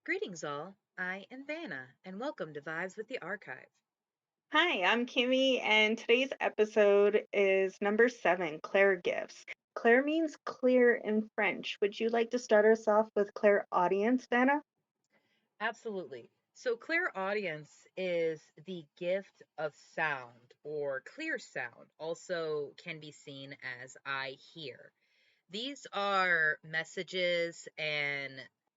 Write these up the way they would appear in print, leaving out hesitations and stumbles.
Greetings, all. I am Vanna, and welcome to Vibes with the Archive. Hi, I'm Kymmy, and today's episode is number 7, Clair-Gifts. Clair means clear in French. Would you like to start us off with Clairaudience, Vanna? Absolutely. So, clairaudience is the gift of sound, or clear sound, also can be seen as I hear. These are messages and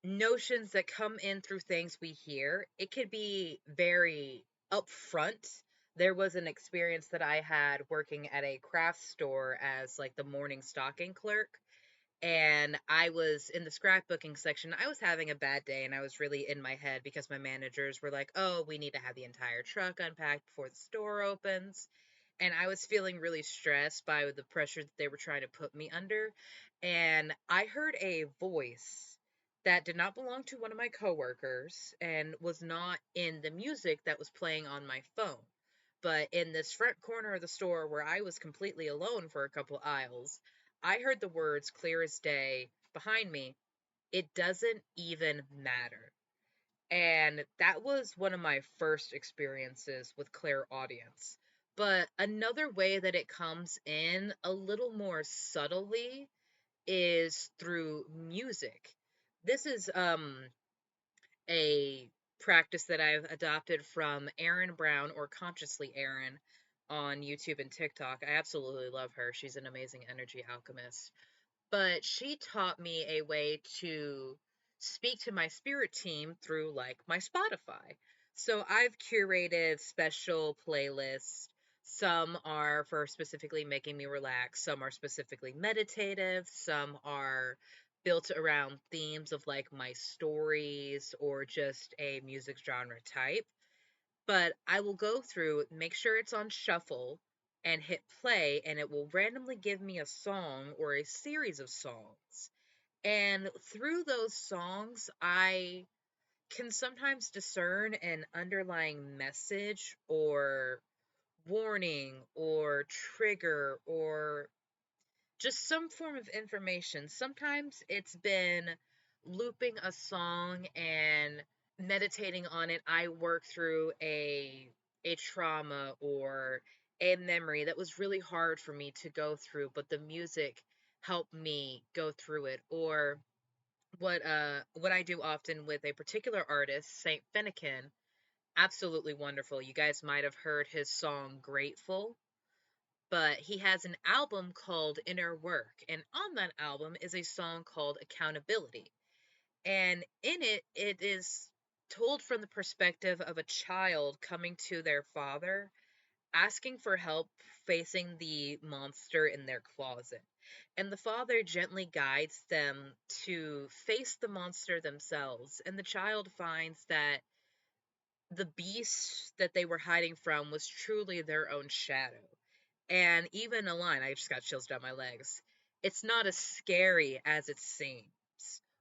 notions that come in through things we hear. It could be very upfront. There was an experience that I had working at a craft store as like the morning stocking clerk, and I was in the scrapbooking section. I was having a bad day and I was really in my head because my managers were like, "Oh, we need to have the entire truck unpacked before the store opens." And I was feeling really stressed by the pressure that they were trying to put me under. And I heard a voice that did not belong to one of my coworkers and was not in the music that was playing on my phone. But in this front corner of the store where I was completely alone for a couple aisles, I heard the words clear as day behind me. It doesn't even matter. And that was one of my first experiences with clairaudience. But another way that it comes in a little more subtly is through music. This is a practice that I've adopted from Erin Brown, or Consciously Erin, on YouTube and TikTok. I absolutely love her. She's an amazing energy alchemist. But she taught me a way to speak to my spirit team through like my Spotify. So I've curated special playlists. Some are for specifically making me relax, some are specifically meditative, some are built around themes of like my stories or just a music genre type. But I will go through, make sure it's on shuffle, and hit play, and it will randomly give me a song or a series of songs. And through those songs, I can sometimes discern an underlying message or warning or trigger or just some form of information. Sometimes it's been looping a song and meditating on it. I work through a trauma or a memory that was really hard for me to go through, but the music helped me go through it. Or what I do often with a particular artist, Saint Finnegan, absolutely wonderful. You guys might have heard his song Grateful, but he has an album called Inner Work, and on that album is a song called Accountability. And in it, it is told from the perspective of a child coming to their father, asking for help facing the monster in their closet. And the father gently guides them to face the monster themselves. And the child finds that the beast that they were hiding from was truly their own shadow. And even a line, I just got chills down my legs. It's not as scary as it seems.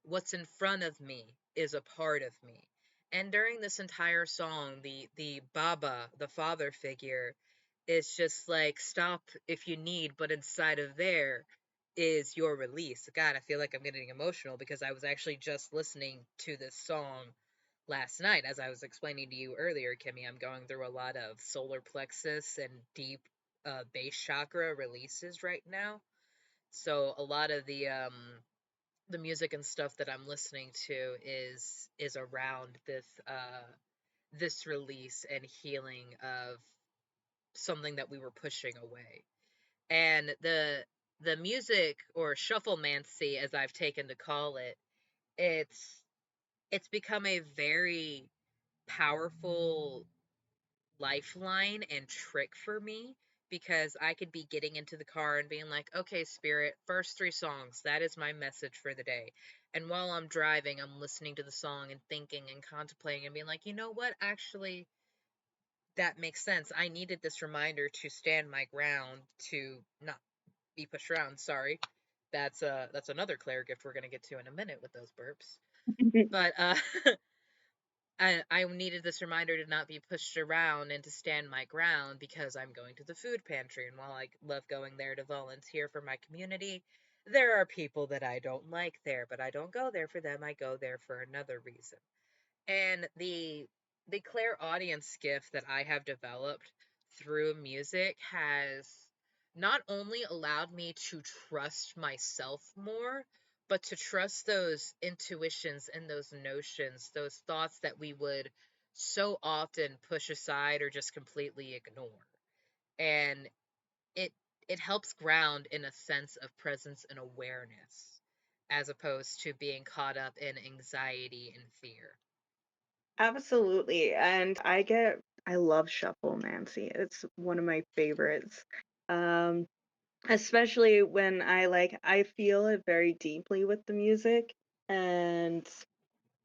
What's in front of me is a part of me. And during this entire song, the Baba, the father figure, is just like, stop if you need, but inside of there is your release. God, I feel like I'm getting emotional because I was actually just listening to this song last night. As I was explaining to you earlier, Kimmy, I'm going through a lot of solar plexus and deep base chakra releases right now. So a lot of the music and stuff that I'm listening to is around this release and healing of something that we were pushing away. And the music, or shufflemancy as I've taken to call it, it's it's become a very powerful lifeline and trick for me, because I could be getting into the car and being like, okay, Spirit, first three songs, that is my message for the day. And while I'm driving, I'm listening to the song and thinking and contemplating and being like, you know what? Actually, that makes sense. I needed this reminder to stand my ground, to not be pushed around. Sorry. That's another Claire gift we're gonna get to in a minute with those burps. But I needed this reminder to not be pushed around and to stand my ground, because I'm going to the food pantry. And while I love going there to volunteer for my community, there are people that I don't like there, but I don't go there for them. I go there for another reason. And the clairaudience gift that I have developed through music has not only allowed me to trust myself more, but to trust those intuitions and those notions, those thoughts that we would so often push aside or just completely ignore. And it it helps ground in a sense of presence and awareness as opposed to being caught up in anxiety and fear. Absolutely. And I love shufflemancy. It's one of my favorites. Um, Especially when I feel it very deeply with the music, and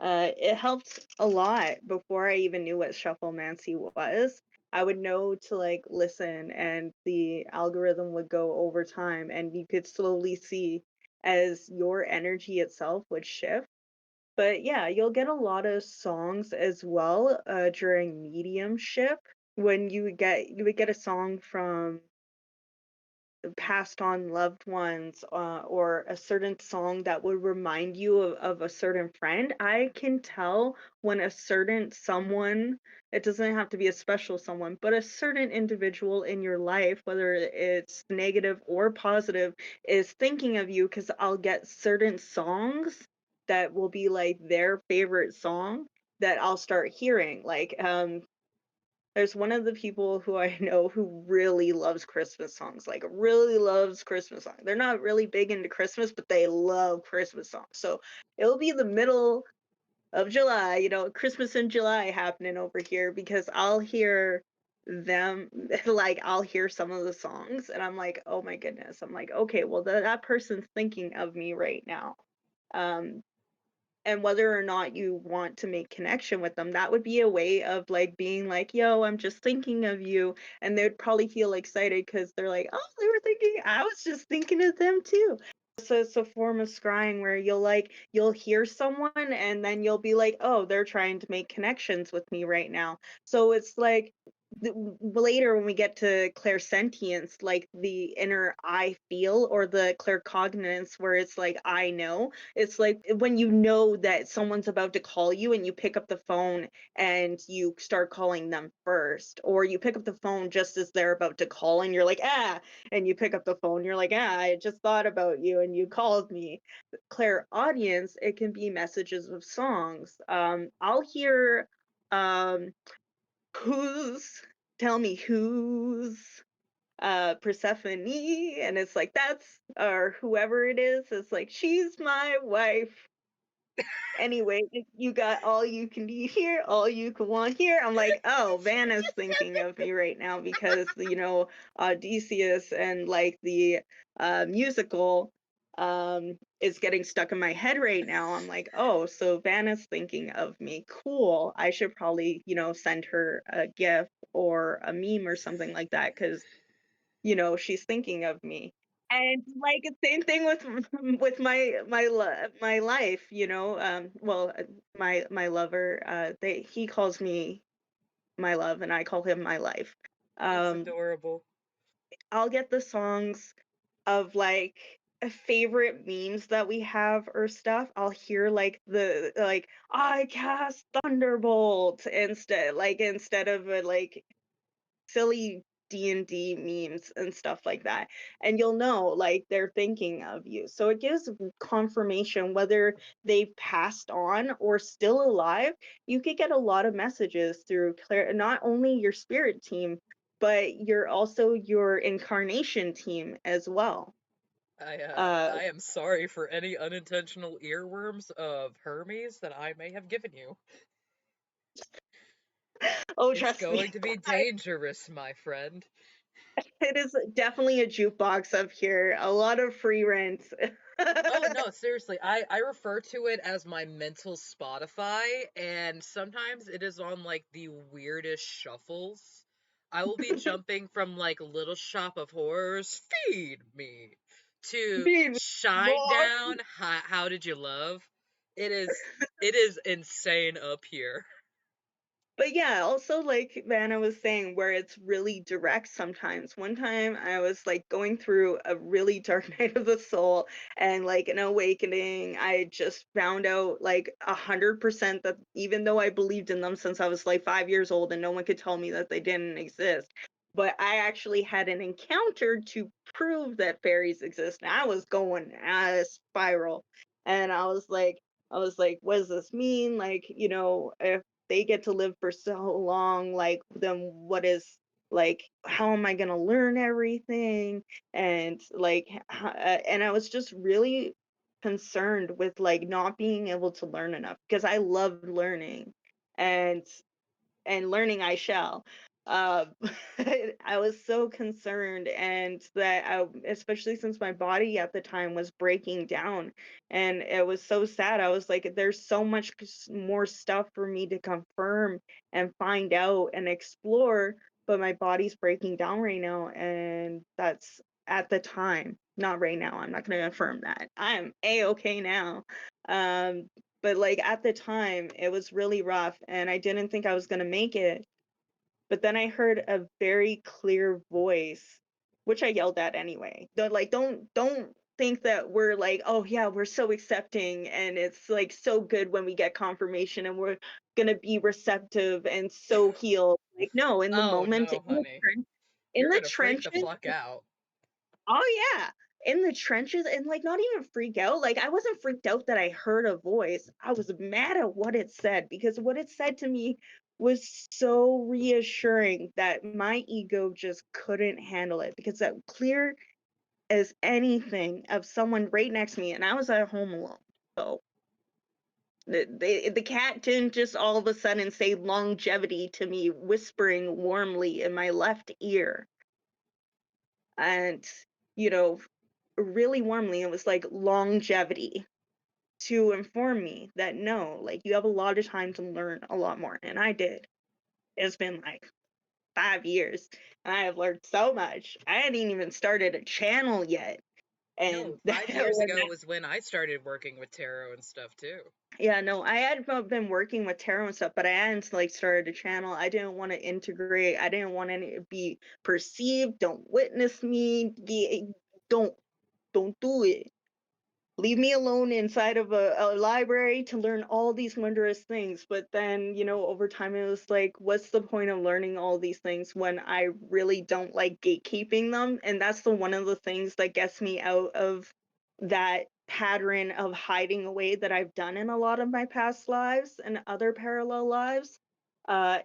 it helped a lot before I even knew what shufflemancy was. I would know to like listen, and the algorithm would go over time, and you could slowly see as your energy itself would shift. But yeah, you'll get a lot of songs as well during mediumship when you would get a song from passed on loved ones, or a certain song that would remind you of a certain friend. I can tell when a certain someone, it doesn't have to be a special someone, but a certain individual in your life, whether it's negative or positive, is thinking of you, because I'll get certain songs that will be like their favorite song that I'll start hearing. There's one of the people who I know who really loves Christmas songs, like really loves Christmas songs. They're not really big into Christmas, but they love Christmas songs. So it'll be the middle of July, Christmas in July happening over here, because I'll hear them like I'll hear some of the songs and I'm like, "Oh my goodness." I'm like, "Okay, well that person's thinking of me right now." Um and whether or not you want to make connection with them, that would be a way of like being like, "Yo, I'm just thinking of you." And they'd probably feel excited because they're like, "Oh, they were thinking, I was just thinking of them too." So it's a form of scrying where you'll hear someone and then you'll be like, "Oh, they're trying to make connections with me right now." So it's like later when we get to clairsentience, like the inner I feel, or the claircognizance where it's like I know, it's like when you know that someone's about to call you and you pick up the phone and you start calling them first, or you pick up the phone just as they're about to call and you're like, "Ah," and you pick up the phone, you're like, "Ah, I just thought about you and you called me." Clairaudience, it can be messages of songs. I'll hear, um, who's, tell me who's Persephone, and it's like that's, or whoever it is, it's like, "She's my wife." Anyway, you got all you can eat here, all you can want here. I'm like, "Oh, Vanna's thinking of me right now because, Odysseus and like the musical is getting stuck in my head right now." I'm like, "Oh, so Vanna's thinking of me. Cool. I should probably, send her a gift or a meme or something like that, because she's thinking of me." And like same thing with with my life, well, my lover, they he calls me my love and I call him my life. That's Um, adorable. I'll get the songs of like favorite memes that we have or stuff. I'll hear like the like, "I cast thunderbolt," instead of a like silly D&D memes and stuff like that. And you'll know like they're thinking of you. So it gives confirmation whether they've passed on or still alive. You could get a lot of messages through not only your spirit team, but your incarnation team as well. Uh I am sorry for any unintentional earworms of Hermes that I may have given you. oh, It's trust me. going to be dangerous, my friend. It is definitely a jukebox up here. A lot of free rent. Oh no, seriously, I refer to it as my mental Spotify, and sometimes it is on like the weirdest shuffles. I will be jumping from like Little Shop of Horrors, feed me, to Being Shine more. Down, how did you love? It is insane up here. But yeah, also like Vanna was saying, where it's really direct sometimes. One time I was like going through a really dark night of the soul and like an awakening. I just found out like 100% that even though I believed in them since I was like 5 years old and no one could tell me that they didn't exist, but I actually had an encounter to prove that fairies exist. And I was going a spiral. And I was like, what does this mean? Like, if they get to live for so long, like, then what is, like, how am I going to learn everything? And like, and I was just really concerned with like not being able to learn enough because I love learning. And learning I shall. Uh, I was so concerned, and especially since my body at the time was breaking down, and it was so sad. I was like, there's so much more stuff for me to confirm and find out and explore, but my body's breaking down right now, and that's at the time, not right now. I'm not going to affirm that. I'm a-okay now. Um, but like at the time, it was really rough and I didn't think I was going to make it. But then I heard a very clear voice, which I yelled at anyway. Don't think that we're like, oh yeah, we're so accepting and it's like so good when we get confirmation and we're going to be receptive and so healed. Like no, in the Oh moment, no, honey. in You're the gonna freak the trenches. fuck out. Oh yeah, in the trenches and like not even freak out. Like I wasn't freaked out that I heard a voice. I was mad at what it said because what it said to me was so reassuring that my ego just couldn't handle it because that clear as anything of someone right next to me and I was at home alone. So the cat didn't just all of a sudden say longevity to me whispering warmly in my left ear. And you know really warmly it was like longevity to inform me that no, like you have a lot of time to learn a lot more and I did. It's been like 5 years and I have learned so much. I hadn't even started a channel yet and No, 5 years ago was when I started working with tarot and stuff too. yeah, no, I had been working with tarot and stuff, but I hadn't like started a channel. I didn't want to integrate. I didn't want to be perceived. Don't witness me. Don't don't do it. Leave me alone inside of a library to learn all these wondrous things. But then, over time it was like, what's the point of learning all these things when I really don't like gatekeeping them? And that's the one of the things that gets me out of that pattern of hiding away that I've done in a lot of my past lives and other parallel lives,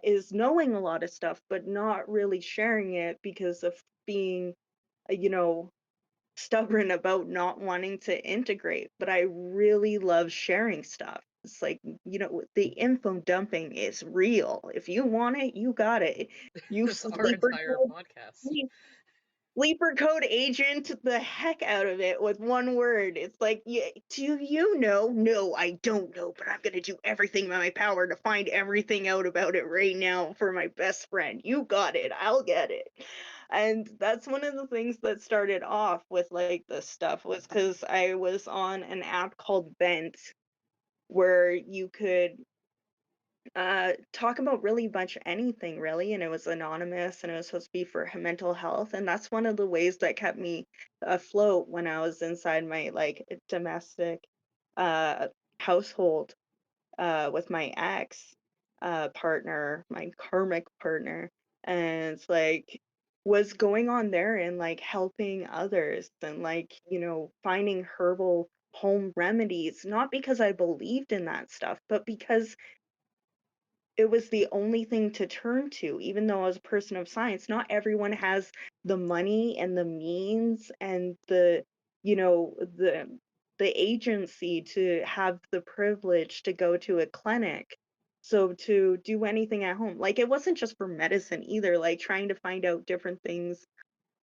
is knowing a lot of stuff, but not really sharing it because of being, you know, stubborn about not wanting to integrate, but I really love sharing stuff. It's like, the info dumping is real. If you want it, you got it. You That's our entire podcast. sleeper code agent the heck out of it with one word. It's like, yeah, do you know? No, I don't know, but I'm gonna do everything in my power to find everything out about it right now for my best friend. You got it. I'll get it. And that's one of the things that started off with like this stuff was because I was on an app called Vent where you could talk about really much anything really, and it was anonymous and it was supposed to be for mental health, and that's one of the ways that kept me afloat when I was inside my like domestic uh household with my ex partner, my karmic partner, and it's like was going on there and like helping others and like finding herbal home remedies, not because I believed in that stuff but because it was the only thing to turn to, even though I was a person of science. Not everyone has the money and the means and the agency to have the privilege to go to a clinic. So to do anything at home, like it wasn't just for medicine either, like trying to find out different things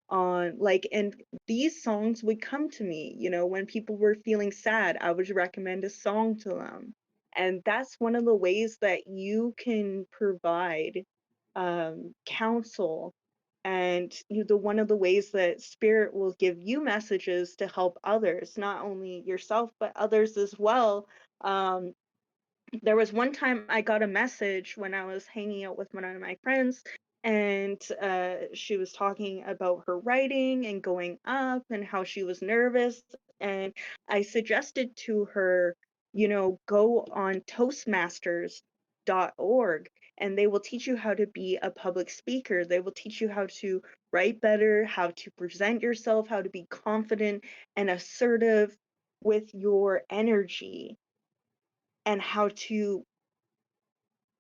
on like and these songs would come to me, when people were feeling sad, I would recommend a song to them. And that's one of the ways that you can provide counsel, and the one of the ways that spirit will give you messages to help others, not only yourself but others as well. um There was one time I got a message when I was hanging out with one of my friends, and she was talking about her writing and going up and how she was nervous. And I suggested to her, go on Toastmasters.org, and they will teach you how to be a public speaker. They will teach you how to write better, how to present yourself, how to be confident and assertive with your energy, and how to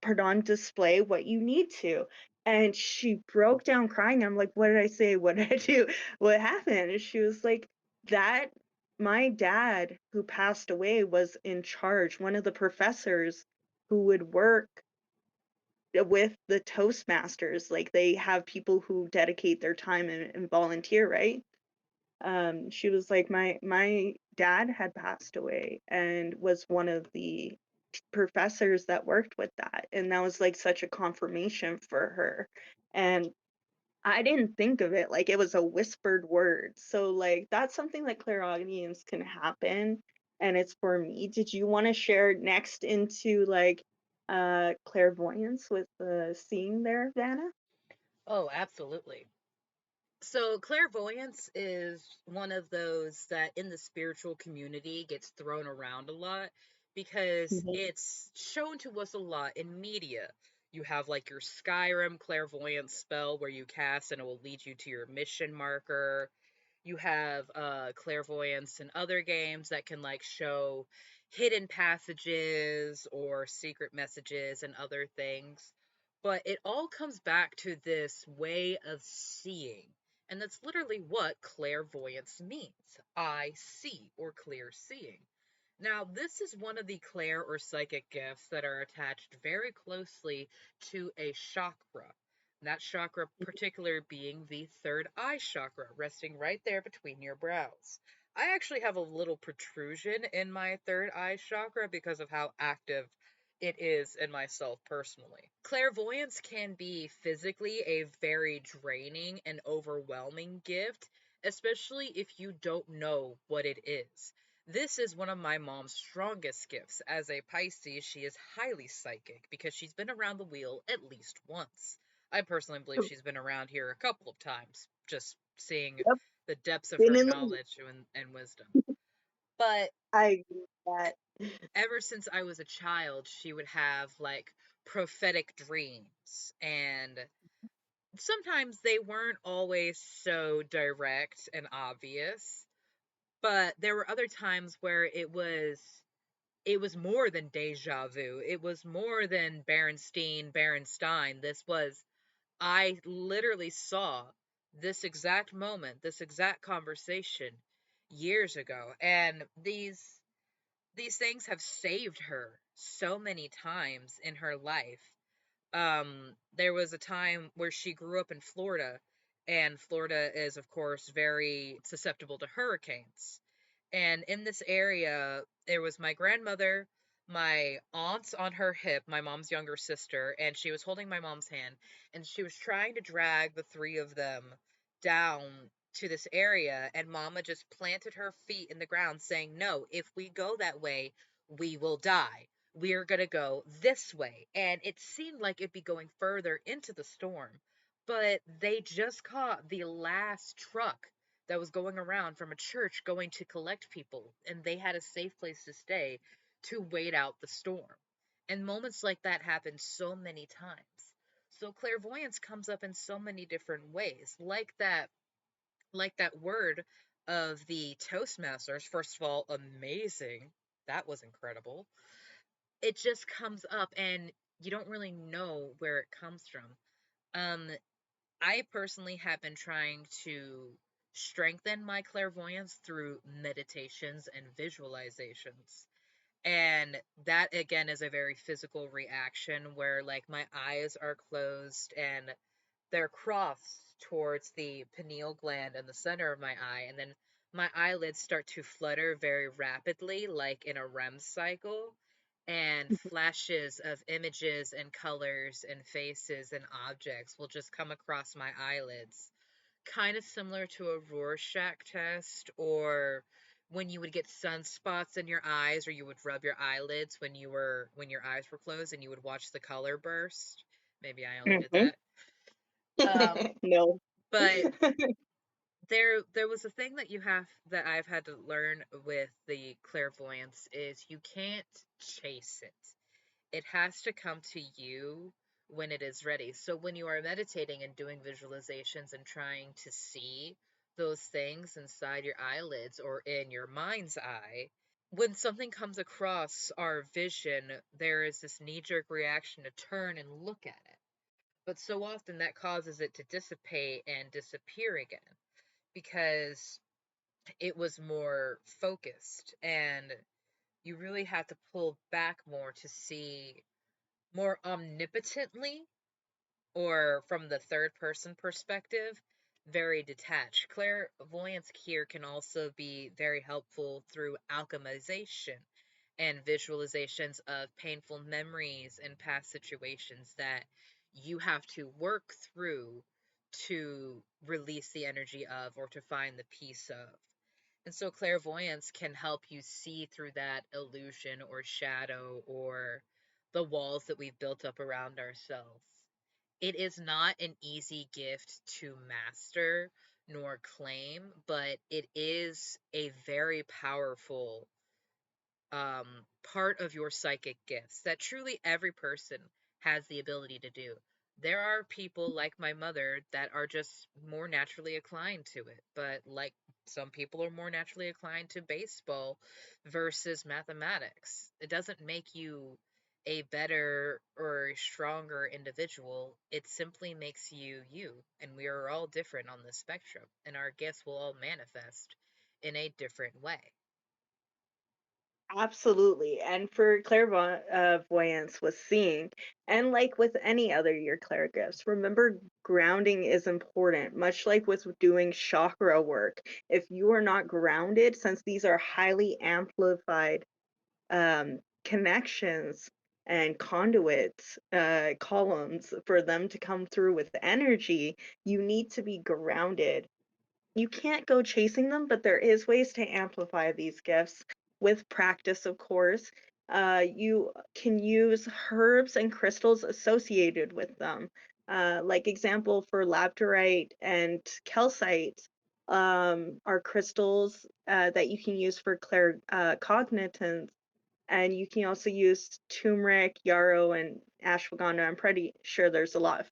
put on display what you need to. And she broke down crying. I'm like, what did I say? What did I do? What happened? And she was like, that my dad, who passed away, was in charge, one of the professors who would work with the Toastmasters. Like, they have people who dedicate their time and volunteer, right? She was like, my dad had passed away and was one of the professors that worked with that, and that was like such a confirmation for her. And I didn't think of it like it was a whispered word. So like that's something that clairaudience can happen, and it's for me. Did you want to share next into like clairvoyance with the seeing there, Vanna? Oh, absolutely. So, clairvoyance is one of those that in the spiritual community gets thrown around a lot because Mhm. it's shown to us a lot in media. You have like your Skyrim clairvoyance spell where you cast and it will lead you to your mission marker. You have clairvoyance in other games that can like show hidden passages or secret messages and other things. But it all comes back to this way of seeing. And that's literally what clairvoyance means. I see, or clear seeing. Now, this is one of the clair or psychic gifts that are attached very closely to a chakra. That chakra, particular, being the third eye chakra, resting right there between your brows. I actually have a little protrusion in my third eye chakra because of how active it is in myself personally. Clairvoyance can be physically a very draining and overwhelming gift, especially if you don't know what it is. This is one of my mom's strongest gifts. As a Pisces, she is highly psychic because she's been around the wheel at least once. I personally believe she's been around here a couple of times, just seeing Yep, the depths of been her in the knowledge and wisdom. But I agree with ever since I was a child, she would have like prophetic dreams, and sometimes they weren't always so direct and obvious, but there were other times where it was more than deja vu. It was more than Berenstein. This was, I literally saw this exact moment, this exact conversation years ago, and these things have saved her so many times in her life. There was a time where she grew up in Florida, and Florida is, of course, very susceptible to hurricanes. And in this area, there was my grandmother, my aunt on her hip, my mom's younger sister, and she was holding my mom's hand, and she was trying to drag the three of them down to this area, and mama just planted her feet in the ground saying, "No, if we go that way, we will die. We're going to go this way." And it seemed like it'd be going further into the storm, but they just caught the last truck that was going around from a church going to collect people, and they had a safe place to stay to wait out the storm. And moments like that happen so many times. So clairvoyance comes up in so many different ways. Like that word of the Toastmasters, first of all, amazing. That was incredible. It just comes up and you don't really know where it comes from. Um I personally have been trying to strengthen my clairvoyance through meditations and visualizations. And that again is a very physical reaction where like my eyes are closed and they're crossed towards the pineal gland in the center of my eye, and then my eyelids start to flutter very rapidly, like in a REM cycle, and flashes of images and colors and faces and objects will just come across my eyelids, kind of similar to a Rorschach test or when you would get sunspots in your eyes, or you would rub your eyelids when your eyes were closed and you would watch the color burst. Maybe I only did Hmm. that. No. But there was a thing that I've had to learn with the clairvoyance is you can't chase it. It has to come to you when it is ready. So when you are meditating and doing visualizations and trying to see those things inside your eyelids or in your mind's eye, when something comes across our vision, there is this knee jerk reaction to turn and look at it. But so often that causes it to dissipate and disappear again because it was more focused, and you really have to pull back more to see more omnipotently, or from the third person perspective, very detached. Clairvoyance here can also be very helpful through alchemization and visualizations of painful memories and past situations that you have to work through to release the energy of, or to find the peace of. And so clairvoyance can help you see through that illusion or shadow or the walls that we've built up around ourselves. It is not an easy gift to master nor claim, but it is a very powerful part of your psychic gifts that truly every person has the ability to do. There are people like my mother that are just more naturally inclined to it, but like some people are more naturally inclined to baseball versus mathematics. It doesn't make you a better or stronger individual. It simply makes you you, and we are all different on the spectrum, and our gifts will all manifest in a different way. Absolutely. And for clairvoyance was seeing, and like with any other your clair gifts, remember grounding is important, much like with doing chakra work. If you are not grounded, since these are highly amplified connections and conduits, columns for them to come through with energy, you need to be grounded. You can't go chasing them, but there is ways to amplify these gifts with practice, of course. You can use herbs and crystals associated with them. Like example for labradorite and calcite are crystals that you can use for claircognizance, and you can also use turmeric, yarrow, and ashwagandha. I'm pretty sure there's a lot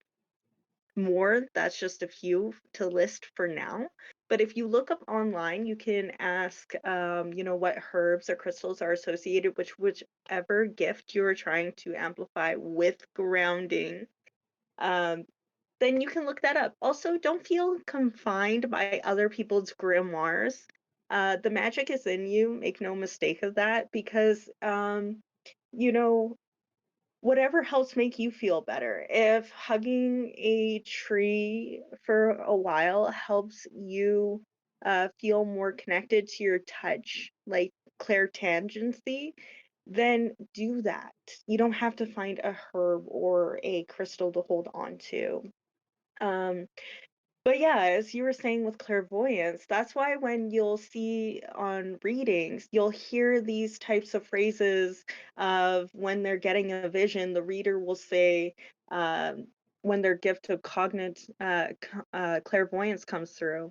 more. That's just a few to list for now. But if you look up online, you can ask, what herbs or crystals are associated with whichever gift you're trying to amplify with grounding. Um, then you can look that up. Also, don't feel confined by other people's grimoires. The magic is in you. Make no mistake of that, because you know whatever helps make you feel better. If hugging a tree for a while helps you feel more connected to your touch, like clairtangency, then do that. You don't have to find a herb or a crystal to hold on to. Um, but yeah, as you were saying with clairvoyance, that's why when you'll see on readings, you'll hear these types of phrases of when they're getting a vision, the reader will say, when their gift of clairvoyance comes through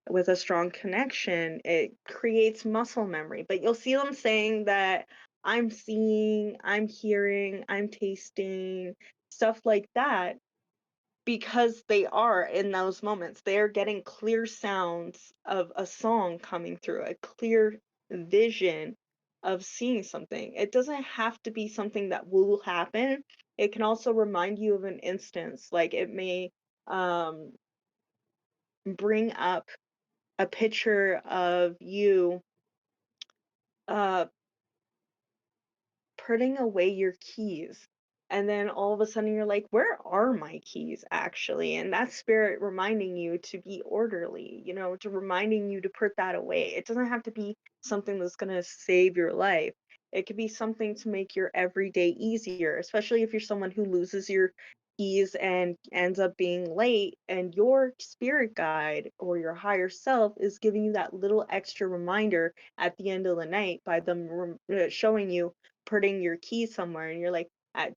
with a strong connection, it creates muscle memory. But you'll see them saying that I'm seeing, I'm hearing, I'm tasting, stuff like that, because they are in those moments. They are getting clear sounds of a song coming through, a clear vision of seeing something. It doesn't have to be something that will happen. It can also remind you of an instance. Like it may um, bring up a picture of you uh, putting away your keys. And then all of a sudden you're like, where are my keys actually? And that's spirit reminding you to be orderly, to reminding you to put that away. It doesn't have to be something that's going to save your life. It could be something to make your everyday easier, especially if you're someone who loses your keys and ends up being late, and your spirit guide or your higher self is giving you that little extra reminder at the end of the night by them showing you putting your keys somewhere, and you're like,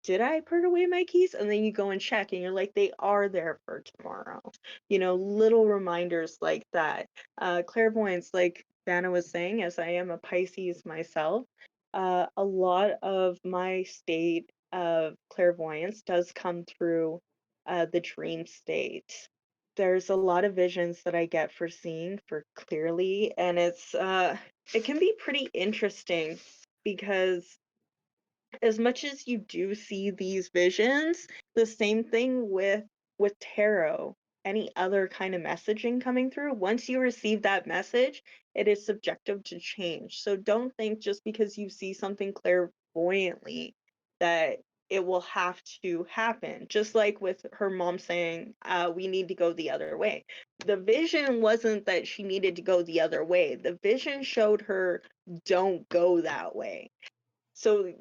did I put away my keys? And then you go and check, and you're like, they are there for tomorrow. Little reminders like that. Clairvoyance, like Vanna was saying, as I am a Pisces myself, a lot of my state of clairvoyance does come through the dream state. There's a lot of visions that I get for seeing for clearly, and it can be pretty interesting because as much as you do see these visions, the same thing with tarot, any other kind of messaging coming through, once you receive that message, it is subjective to change. So don't think just because you see something clairvoyantly that it will have to happen. Just like with her mom saying, we need to go the other way. The vision wasn't that she needed to go the other way. The vision showed her, don't go that way. So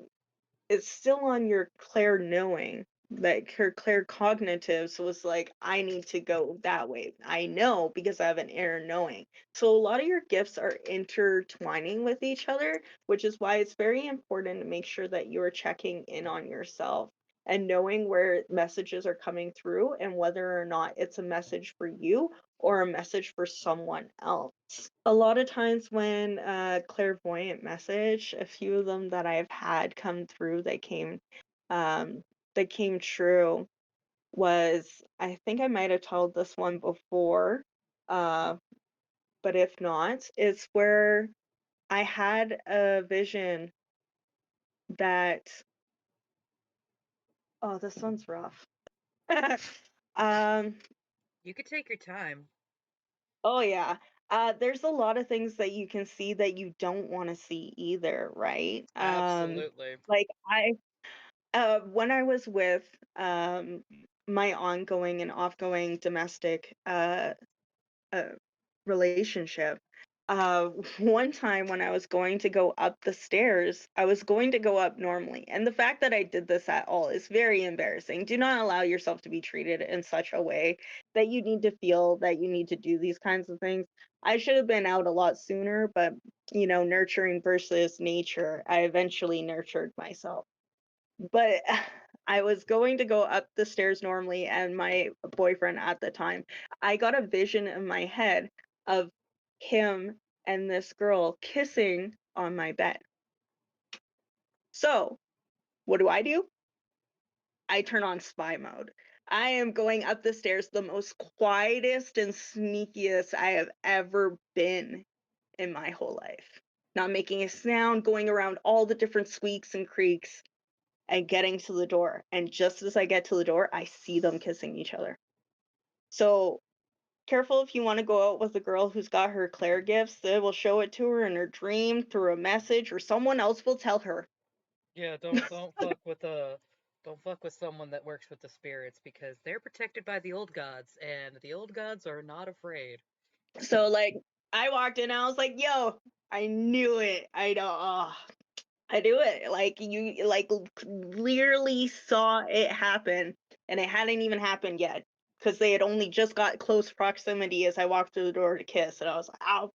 it's still on your clair knowing. Like her claircognitives was like, I need to go that way. I know because I have an inner knowing. So a lot of your gifts are intertwining with each other, which is why it's very important to make sure that you're checking in on yourself and knowing where messages are coming through and whether or not it's a message for you or a message for someone else. A lot of times when clairvoyant message, a few of them that I've had come through um that came true was, I think I might have told this one before, uh, but if not, it's where I had a vision that, oh, this one's rough. um You could take your time. oh yeah. There's a lot of things that you can see that you don't want to see either, right? Absolutely. Like when I was with my ongoing and offgoing domestic uh, relationship, uh, one time when I was going to go up the stairs, I was going to go up normally. And the fact that I did this at all is very embarrassing. Do not allow yourself to be treated in such a way that you need to feel that you need to do these kinds of things. I should have been out a lot sooner, but nurturing versus nature, I eventually nurtured myself. But I was going to go up the stairs normally, and my boyfriend at the time, I got a vision in my head of him and this girl kissing on my bed. So, what do? I turn on spy mode. I am going up the stairs the most quietest and sneakiest I have ever been in my whole life. Not making a sound, going around all the different squeaks and creaks and getting to the door. And just as I get to the door, I see them kissing each other. So careful if you want to go out with a girl who's got her Clair gifts. They will show it to her in her dream through a message, or someone else will tell her. Yeah, don't fuck with someone that works with the spirits because they're protected by the old gods and the old gods are not afraid. So like I walked in, I was like, "Yo, I knew it. I know. Oh, I knew it. Like you, like clearly saw it happen, and it hadn't even happened yet." Because they had only just got close proximity as I walked through the door to kiss, and I was like, "Ow,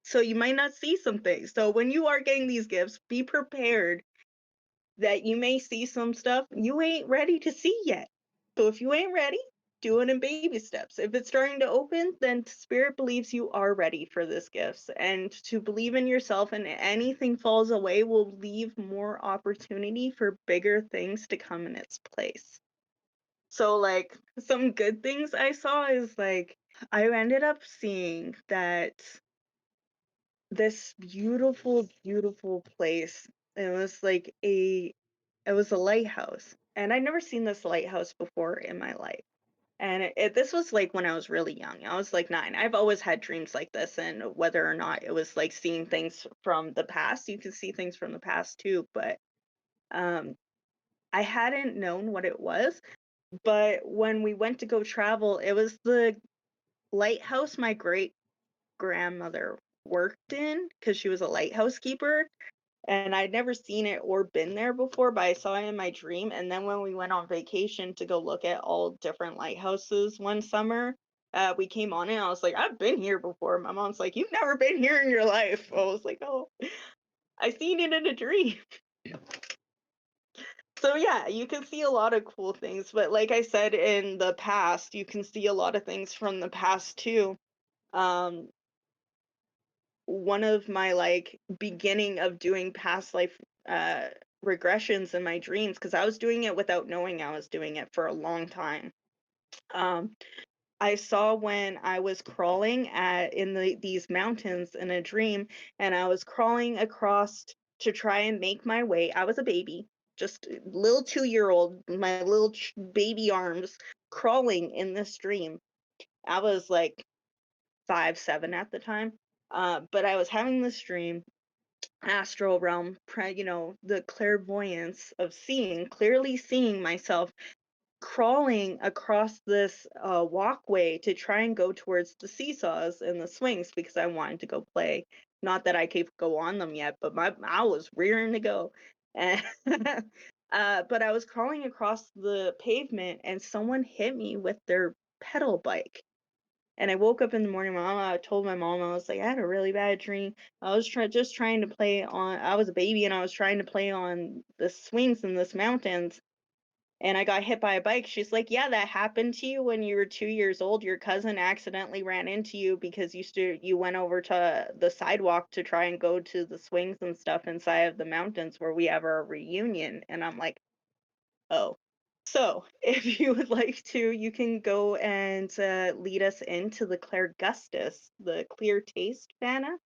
so you might not see some things." So when you are getting these gifts, be prepared that you may see some stuff you ain't ready to see yet. So if you ain't ready, do it in baby steps. If it's starting to open, then spirit believes you are ready for this gifts. And to believe in yourself and anything falls away will leave more opportunity for bigger things to come in its place. So like some good things I saw is like I ended up seeing that this beautiful, beautiful place. It was like it was a lighthouse, and I'd never seen this lighthouse before in my life. And this was like when I was really young. I was like 9. I've always had dreams like this, and whether or not it was like seeing things from the past, you can see things from the past too. But um, I hadn't known what it was. But when we went to go travel, it was the lighthouse my great grandmother worked in because she was a lighthouse keeper, and I'd never seen it or been there before, but I saw it in my dream. And then when we went on vacation to go look at all different lighthouses one summer, we came on it. And I was like, I've been here before. My mom's like, you've never been here in your life. I was like, oh, I seen it in a dream. So yeah, you can see a lot of cool things. But like I said in the past, you can see a lot of things from the past too. Um, one of my like beginning of doing past life regressions in my dreams, because I was doing it without knowing I was doing it for a long time. Um, I saw when I was crawling in these mountains in a dream, and I was crawling across to try and make my way. I was a baby, just a little 2-year old, my little baby arms crawling in this dream. I was like 5, 7 at the time. But I was having this dream, astral realm, the clairvoyance of seeing, clearly seeing myself crawling across this walkway to try and go towards the seesaws and the swings because I wanted to go play. Not that I could go on them yet, but I was rearing to go. And but I was crawling across the pavement and someone hit me with their pedal bike. And I woke up in the morning, I told my mom, I was like, I had a really bad dream. I was just trying to play on, I was a baby and I was trying to play on the swings in this mountains and I got hit by a bike. She's like, yeah, that happened to you when you were 2 years old. Your cousin accidentally ran into you because you went over to the sidewalk to try and go to the swings and stuff inside of the mountains where we have our reunion. And I'm like, oh. So, if you would like to, you can go and lead us into the Clairgustance, the clear taste, Vanna.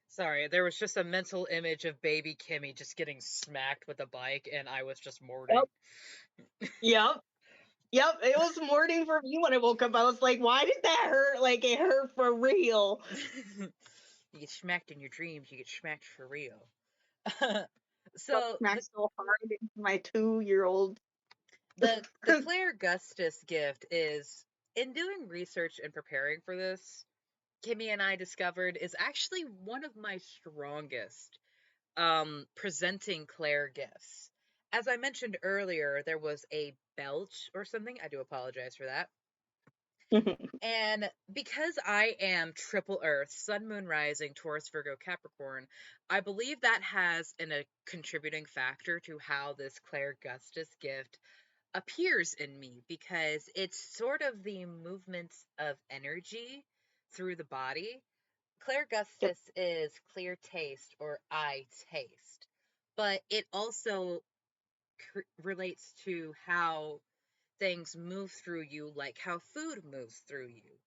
Sorry, there was just a mental image of baby Kymmy just getting smacked with a bike, and I was just Yep. mourning. Yep. Yep. It was morning for me when I woke up. I was like, why did that hurt? Like, it hurt for real. You get smacked in your dreams, you get smacked for real. Got So smacked so hard into my 2-year-old. the Clairgustance gift is, in doing research and preparing for this, Kymmy and I discovered is actually one of my strongest presenting Clair gifts. As I mentioned earlier, there was a belch or something. I do apologize for that. And because I am triple Earth, Sun, Moon, Rising, Taurus, Virgo, Capricorn, I believe that has a contributing factor to how this Clairgustance gift appears in me, because it's sort of the movements of energy through the body. Yep. Clairgustance is clear taste or I taste, but it also relates to how things move through you, like how food moves through you,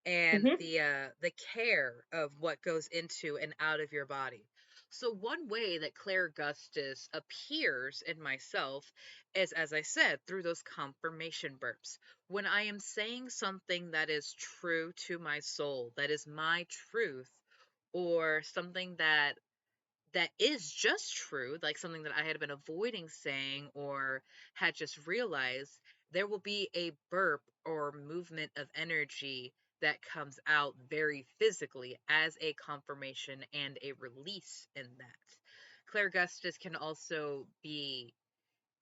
and Hmm. the care of what goes into and out of your body. So one way that Clairgustance appears in myself is, as I said, through those confirmation burps. When I am saying something that is true to my soul, that is my truth, or something that is just true, like something that I had been avoiding saying or had just realized, there will be a burp or movement of energy that comes out very physically as a confirmation and a release in that. Clairgustance can also be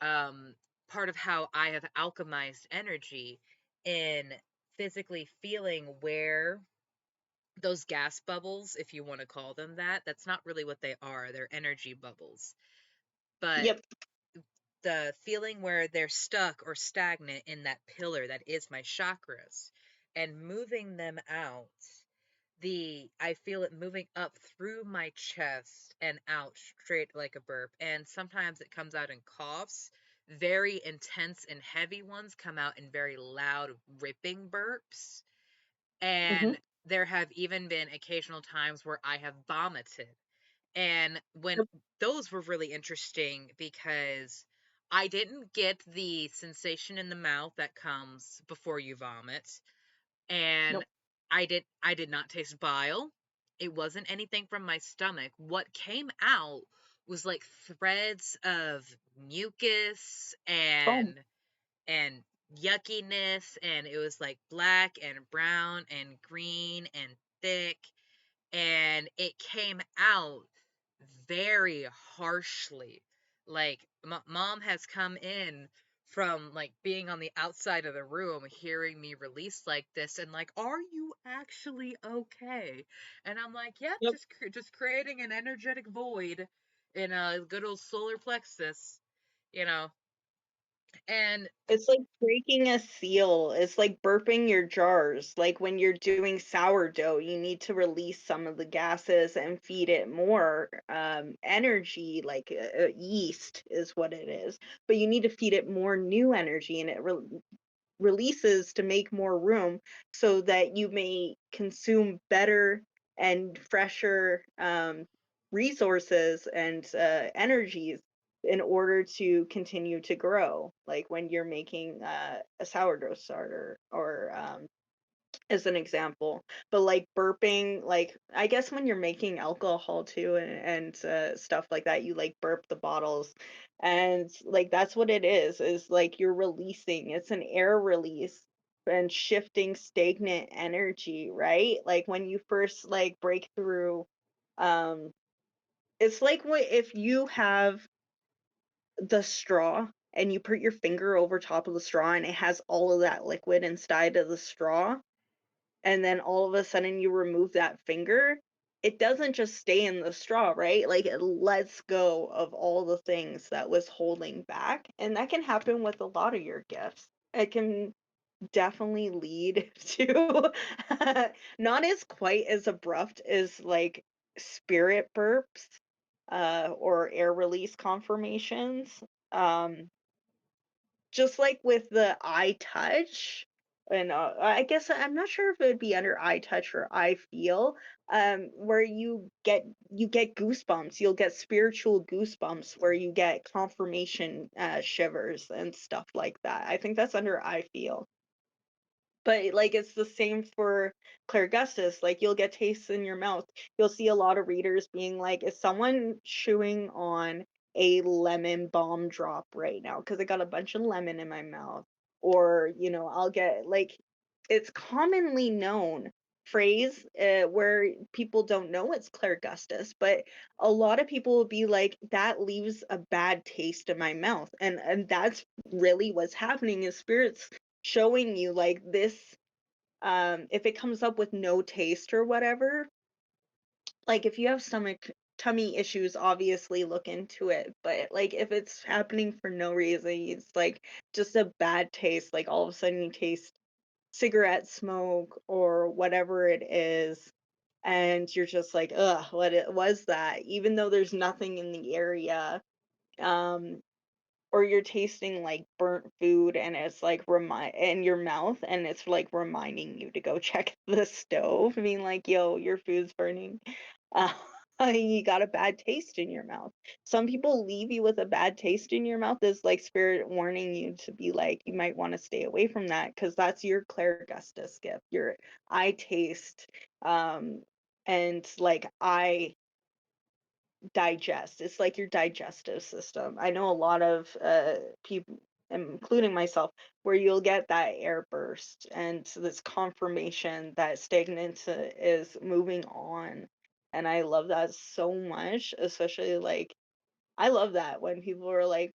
um, part of how I have alchemized energy in physically feeling where those gas bubbles, if you want to call them that, that's not really what they are. They're energy bubbles. But Yep. the feeling where they're stuck or stagnant in that pillar that is my chakras and moving them out, I feel it moving up through my chest and out straight like a burp. And sometimes it comes out in coughs. Very intense and heavy ones come out in very loud ripping burps, Hmm. and there have even been occasional times where I have vomited. And when Yep. those were really interesting, because I didn't get the sensation in the mouth that comes before you vomit, and Nope. I did not taste bile. It wasn't anything from my stomach. What came out was like threads of mucus Boom. and yuckiness, and it was like black and brown and green and thick, and it came out very harshly. Like, mom has come in from like being on the outside of the room, hearing me release like this, and like, are you actually okay? And I'm like, yep, Yep. just creating an energetic void in a good old solar plexus, you know. And It's like breaking a seal. It's like burping your jars. Like when you're doing sourdough, you need to release some of the gases and feed it more energy, like yeast is what it is. But you need to feed it more new energy, and releases to make more room so that you may consume better and fresher resources and energies in order to continue to grow. Like when you're making a sourdough starter or as an example. But like burping, like I guess when you're making alcohol too and stuff like that, you like burp the bottles. And like that's what it is like you're releasing. It's an air release and shifting stagnant energy, right? Like when you first like break through um it's like what if you have the straw and you put your finger over top of the straw and it has all of that liquid inside of the straw, and then all of a sudden you remove that finger, it doesn't just stay in the straw, right? Like it lets go of all the things that was holding back. And that can happen with a lot of your gifts. It can definitely lead to not as quite as abrupt as like spirit burps or air release confirmations. Um, just like with the eye touch, and I guess I'm not sure if it would be under eye touch or eye feel, where you get goosebumps. You'll get spiritual goosebumps where you get confirmation shivers and stuff like that. I think that's under eye feel. But, like, it's the same for Clairgustance, like, you'll get tastes in your mouth. You'll see a lot of readers being like, "Is someone chewing on a lemon balm drop right now? Because I got a bunch of lemon in my mouth." Or, I'll get like it's commonly known phrase, where people don't know it's Clairgustance, but a lot of people will be like, "That leaves a bad taste in my mouth," and that's really what's happening is spirits showing you like this if it comes up with no taste or whatever, like if you have stomach tummy issues, obviously look into it, but like if it's happening for no reason, it's like just a bad taste, like all of a sudden you taste cigarette smoke or whatever it is, and you're just like, ugh, what it was that, even though there's nothing in the area. um or you're tasting like burnt food and it's like remind in your mouth and it's like reminding you to go check the stove, being like, yo, your food's burning. uh, you got a bad taste in your mouth. Some people leave you with a bad taste in your mouth as like spirit warning you to be like, you might want to stay away from that because that's your Clairgustance gift, your eye taste, and like I digest. It's like your digestive system. I know a lot of people, including myself, where you'll get that air burst and this confirmation that stagnant is moving on. And I love that so much, especially like I love that when people are like,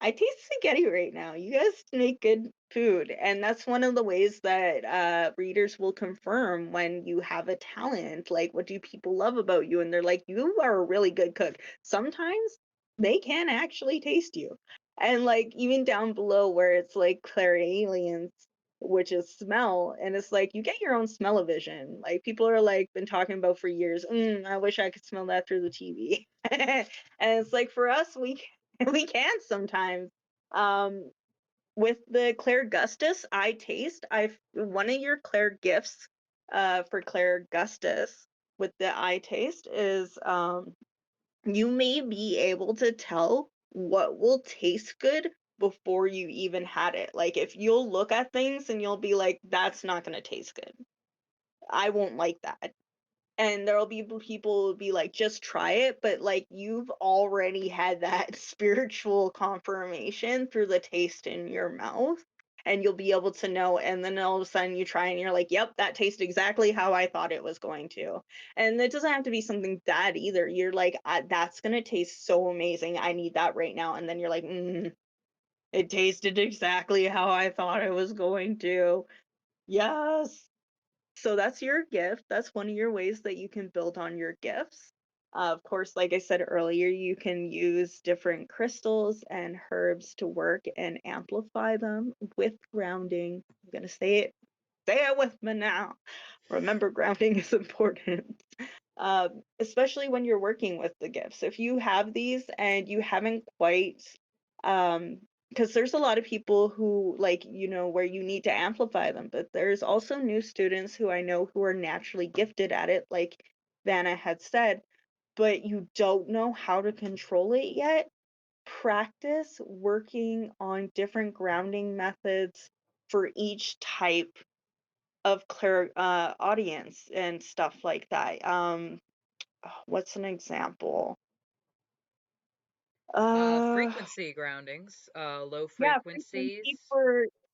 I taste spaghetti right now. You guys make good food. And that's one of the ways that readers will confirm when you have a talent. Like, what do people love about you? And they're like, you are a really good cook. Sometimes they can actually taste you. And like, even down below where it's like Clairalience, which is smell, and it's like you get your own smell-o-vision. Like, people are like, been talking about for years, I wish I could smell that through the TV. And it's like for us, we can sometimes. Um, with the Clairgustance eye taste, I've one of your Clairgifts for Clairgustance with the eye taste is you may be able to tell what will taste good before you even had it. Like if you'll look at things and you'll be like, that's not gonna taste good. I won't like that, and there'll be people who'll be like, "Just try it," but, like, you've already had that spiritual confirmation through the taste in your mouth, and you'll be able to know, and then all of a sudden you try and you're like, "Yep, that tastes exactly how I thought it was going to." And it doesn't have to be something bad either. You're like, "That's gonna taste so amazing. I need that right now." And then you're like, it tasted exactly how I thought it was going to. Yes." So that's your gift. That's one of your ways that you can build on your gifts. Of course, like I said earlier, you can use different crystals and herbs to work and amplify them with grounding. I'm going to say it with me now. Remember, grounding is important, especially when you're working with the gifts. If you have these and you haven't quite, um, because there's a lot of people who like, where you need to amplify them, but there's also new students who I know who are naturally gifted at it, like Vanna had said, but you don't know how to control it yet. Practice working on different grounding methods for each type of audience and stuff like that. What's an example? Uh, Frequency groundings, low yeah, frequency frequencies.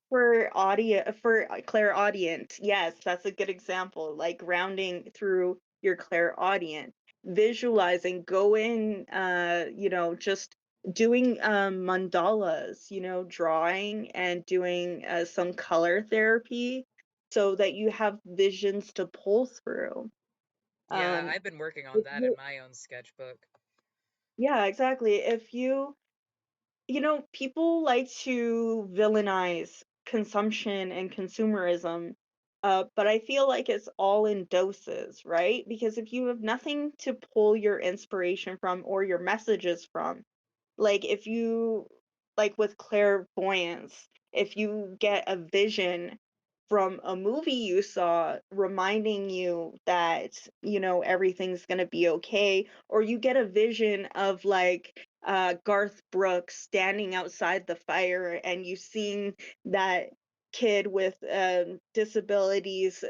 for audio for clairaudience. Yes, that's a good example. Like grounding through your clairaudience, visualizing, going, just doing mandalas, drawing and doing some color therapy so that you have visions to pull through. Yeah, Um, I've been working on if that in you my own sketchbook. Yeah, exactly. If people like to villainize consumption and consumerism, but I feel like it's all in doses, right? Because if you have nothing to pull your inspiration from or your messages from, like if you like with clairvoyance, if you get a vision from a movie you saw reminding you that, everything's going to be okay, or you get a vision of like Garth Brooks standing outside the fire and you seeing that kid with disabilities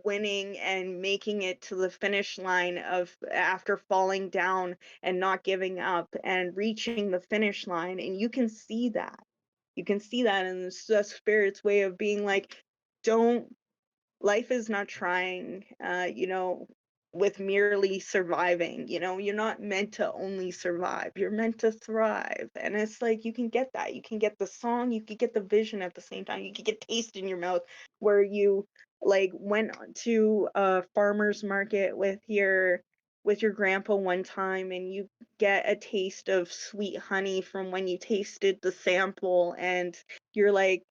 winning and making it to the finish line of after falling down and not giving up and reaching the finish line, and you can see that in the spirit's way of being like, don't life is not trying, with merely surviving. You're not meant to only survive, you're meant to thrive. And it's like you can get that, you can get the song, you can get the vision at the same time, you can get taste in your mouth, where you like went to a farmer's market with your grandpa one time and you get a taste of sweet honey from when you tasted the sample, and you're like,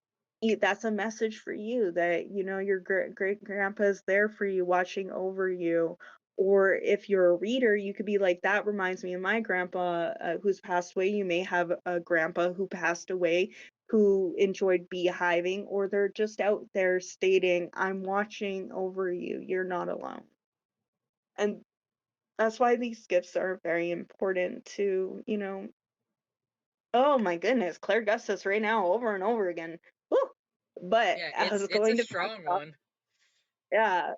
that's a message for you that your great grandpa's there for you, watching over you. Or if you're a reader, you could be like, that reminds me of my grandpa, who's passed away. You may have a grandpa who passed away who enjoyed beehiving, or they're just out there stating, I'm watching over you, you're not alone. And that's why these gifts are very important to, oh my goodness, Clairgustance right now over and over again. Woo! But Yeah, I was it's a going to talk strong about, one. yeah,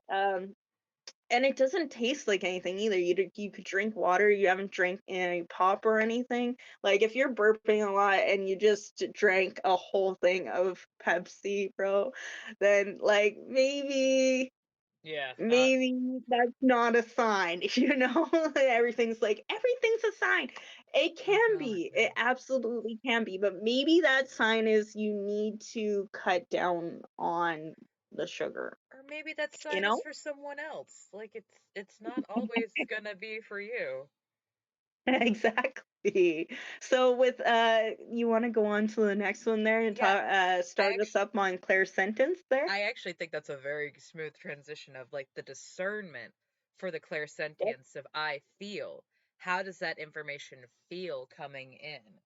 and it doesn't taste like anything either. You could drink water. You haven't drank any pop or anything. Like if you're burping a lot and you just drank a whole thing of Pepsi, bro, then like Yeah, not maybe that's not a sign. Everything's a sign. It can be, it definitely. absolutely can be, but maybe that sign is you need to cut down on the sugar, Or maybe that you sign is know. for someone else. Like it's not always gonna be for you. Exactly. So with you want to go on to the next one there and Yeah, talk I start us actually up on Claire's sentence there. I actually think that's a very smooth transition of like the discernment for the Yep, clairsentience of I feel. How does that information feel coming in?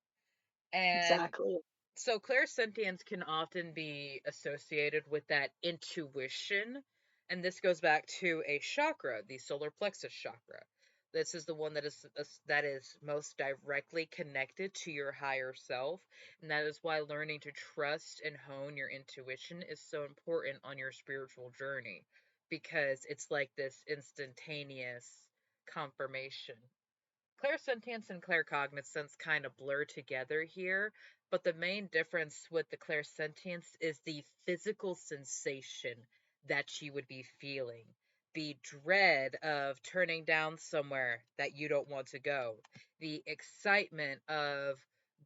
And exactly. so clairsentience can often be associated with that intuition, and this goes back to a chakra, the solar plexus chakra. This is the one that is most directly connected to your higher self, and that is why learning to trust and hone your intuition is so important on your spiritual journey, because it's like this instantaneous confirmation. Clairsentience and claircognizance kind of blur together here, but the main difference with the clairsentience is the physical sensation that you would be feeling. The dread of turning down somewhere that you don't want to go. The excitement of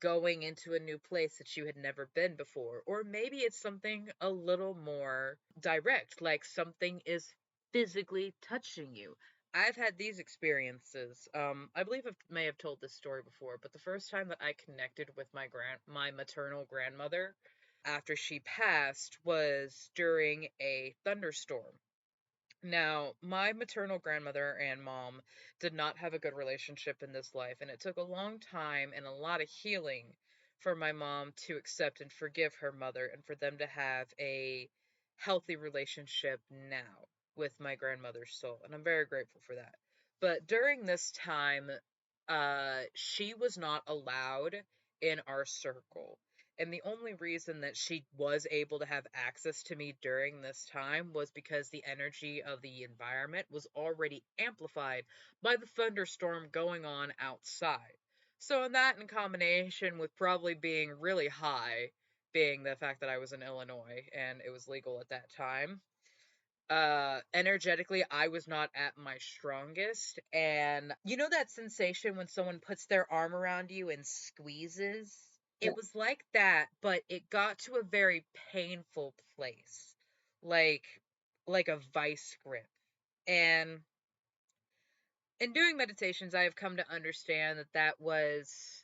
going into a new place that you had never been before. Or maybe it's something a little more direct, like something is physically touching you. I've had these experiences. I believe I may have told this story before, but the first time that I connected with my maternal grandmother after she passed was during a thunderstorm. Now, my maternal grandmother and mom did not have a good relationship in this life, and it took a long time and a lot of healing for my mom to accept and forgive her mother and for them to have a healthy relationship now with my grandmother's soul. And I'm very grateful for that. But during this time, she was not allowed in our circle. And the only reason that she was able to have access to me during this time was because the energy of the environment was already amplified by the thunderstorm going on outside. So, in that, in combination with probably being really high, being the fact that I was in Illinois and it was legal at that time, energetically I was not at my strongest. And you know that sensation when someone puts their arm around you and squeezes? Yeah. It was like that, but it got to a very painful place, like a vice grip. And in doing meditations I have come to understand that that was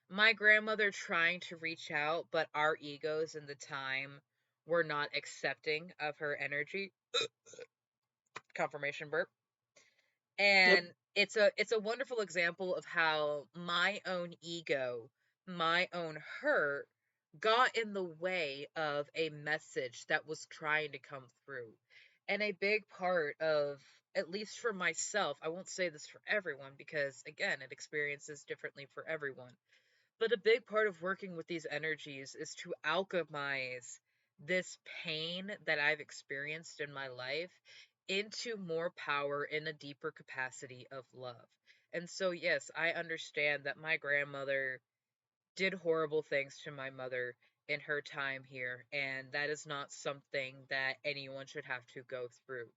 my grandmother trying to reach out, but our egos in the time were not accepting of her energy. Confirmation burp. Yep. And it's a wonderful example of how my own ego, my own hurt got in the way of a message that was trying to come through. And a big part of, at least for myself, I won't say this for everyone because again it experiences differently for everyone, but a big part of working with these energies is to alchemize this pain that I've experienced in my life into more power in a deeper capacity of love. And so, yes, I understand that my grandmother did horrible things to my mother in her time here, and that is not something that anyone should have to go through.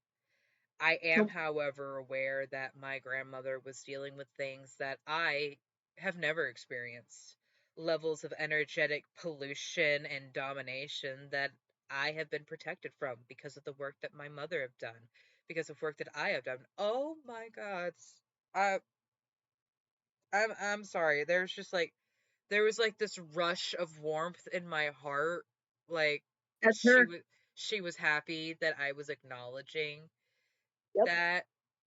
I am, Nope. however, aware that my grandmother was dealing with things that I have never experienced. Levels of energetic pollution and domination that I have been protected from because of the work that my mother have done, because of work that I have done. Oh my God. I I'm sorry. There was like this rush of warmth in my heart. Like That's she her. was she was happy that I was acknowledging Yep. that,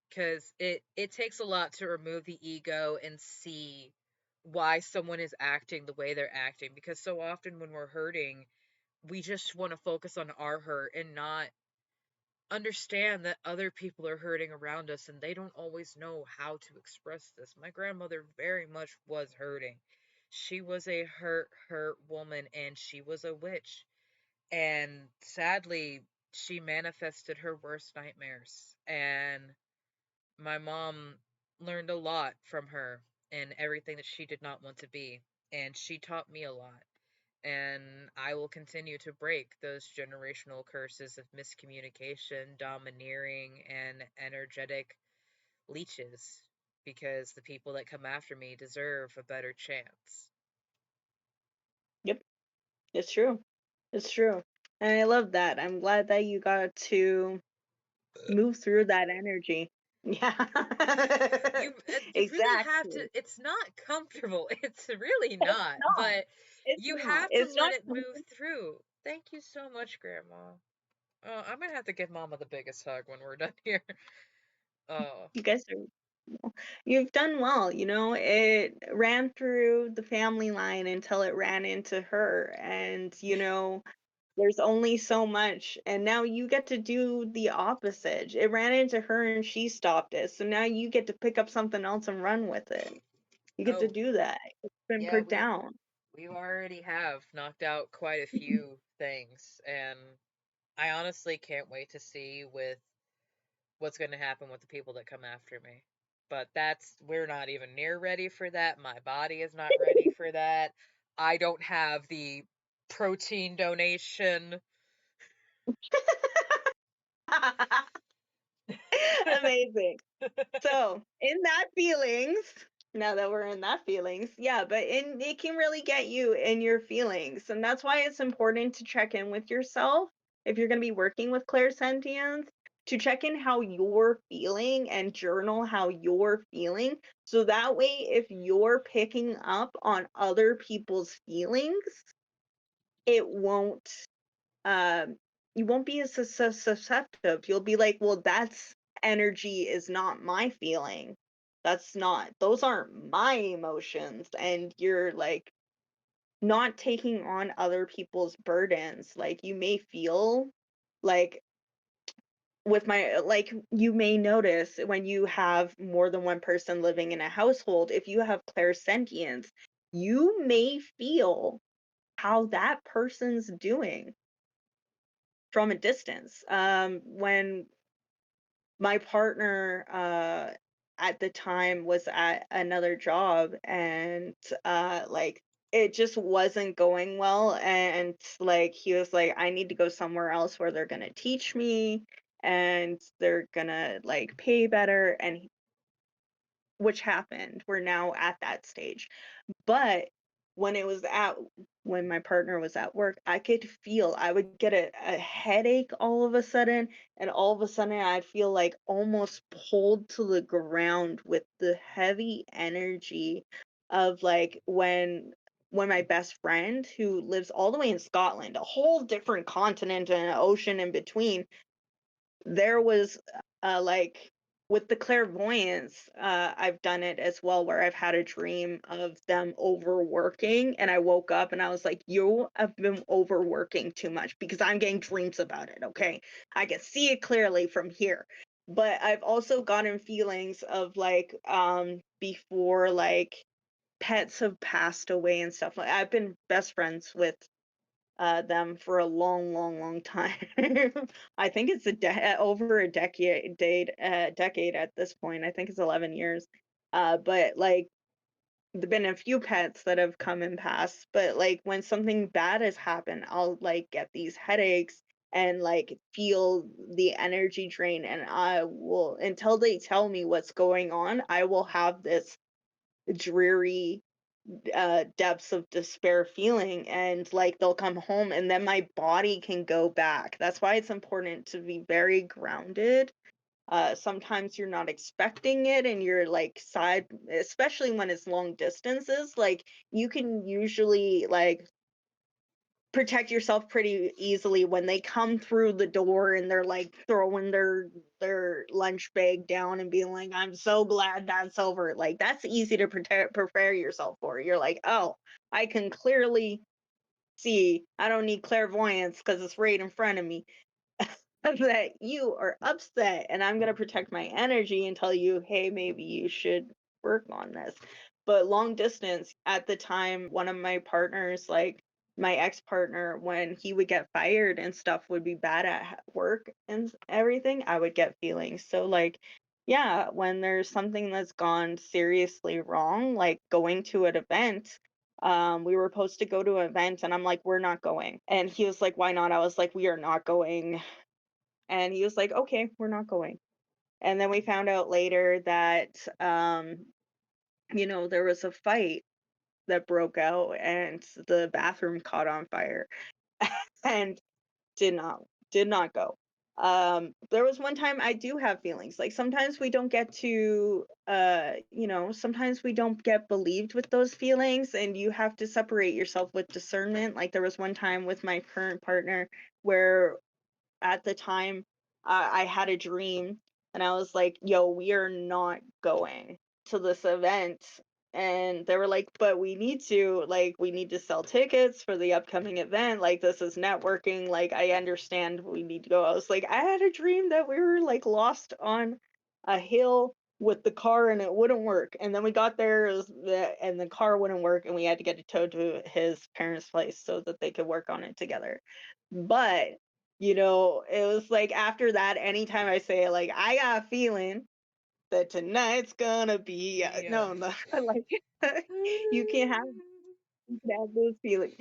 because it takes a lot to remove the ego and see why someone is acting the way they're acting, because so often when we're hurting we just want to focus on our hurt and not understand that other people are hurting around us and they don't always know how to express this. My grandmother very much was hurting. She was a hurt woman, and she was a witch, and sadly she manifested her worst nightmares. And my mom learned a lot from her and everything that she did not want to be. And she taught me a lot. And I will continue to break those generational curses of miscommunication, domineering, and energetic leeches, because the people that come after me deserve a better chance. Yep. It's true. It's true. And I love that. I'm glad that you got to move through that energy. Yeah. You really have to. Exactly. It's not comfortable. It's really It's not, not. but It's you not. have to It's let not it move something through. Thank you so much, Grandma. Oh, I'm gonna have to give Mama the biggest hug when we're done here. Oh, you guys are you've done well, it ran through the family line until it ran into her, and there's only so much, and now you get to do the opposite. It ran into her and she stopped it, so now you get to pick up something else and run with it. You get to oh, do that. It's been yeah, put down. we already have knocked out quite a few things, and I honestly can't wait to see with what's going to happen with the people that come after me. but we're not even near ready for that. My body is not ready for that. I don't have the protein donation. Amazing. So, in that feelings, now that we're in that feelings, yeah, but it can really get you in your feelings. And that's why it's important to check in with yourself if you're going to be working with clairsentience, to check in how you're feeling and journal how you're feeling. So that way, if you're picking up on other people's feelings, it won't um you won't be as susceptible. You'll be like, well, that's energy is not my feeling. That's not, those aren't my emotions. And you're like not taking on other people's burdens. Like you may feel like with my like you may notice when you have more than one person living in a household, if you have clairsentience, you may feel how that person's doing from a distance. When my partner at the time was at another job and like it just wasn't going well, and like he was like, I need to go somewhere else where they're going to teach me and they're going to like pay better, and which happened. We're now at that stage. But when it was at when my partner was at work, I could feel, I would get a headache all of a sudden, and all of a sudden I'd feel like almost pulled to the ground with the heavy energy of like when my best friend who lives all the way in Scotland, a whole different continent and an ocean in between, there was like with the clairvoyance, I've done it as well, where I've had a dream of them overworking, and I woke up and I was like, you have been overworking too much, because I'm getting dreams about it. Okay, I can see it clearly from here. But I've also gotten feelings of like before, like pets have passed away and stuff. Like I've been best friends with them for a long, long, long time. I think it's over a decade at this point. I think it's 11 years. But like there've been a few pets that have come and passed. But like when something bad has happened, I'll like get these headaches and like feel the energy drain, and I will, until they tell me what's going on, I will have this dreary depths of despair feeling, and like they'll come home and then my body can go back. That's why it's important to be very grounded. Sometimes you're not expecting it and you're like side, especially when it's long distances, like you can usually like protect yourself pretty easily when they come through the door and they're like throwing their lunch bag down and being like, I'm so glad that's over. Like that's easy to prepare yourself for. You're like, oh, I can clearly see, I don't need clairvoyance because it's right in front of me, that you are upset, and I'm going to protect my energy and tell you, hey, maybe you should work on this. But long distance, at the time, one of my partners, like my ex-partner, when he would get fired and stuff would be bad at work and everything, I would get feelings. So like yeah, when there's something that's gone seriously wrong, like going to an event, we were supposed to go to an event and I'm like, we're not going. And he was like, why not? I was like, we are not going. And he was like, okay, we're not going. And then we found out later that there was a fight that broke out and the bathroom caught on fire and did not did not go. There was one time I do have feelings. Like sometimes we don't get to sometimes we don't get believed with those feelings, and you have to separate yourself with discernment. Like there was one time with my current partner where at the time I had a dream and I was like, yo, we are not going to this event. And they were like, but we need to sell tickets for the upcoming event. Like, this is networking. Like, I understand we need to go. I was like, I had a dream that we were like lost on a hill with the car and it wouldn't work. And then we got there, and the car wouldn't work, and we had to get it towed to his parents' place so that they could work on it together. But it was like after that, anytime I say like I got a feeling, that tonight's gonna be Yeah. no, no, like you can't have those feelings.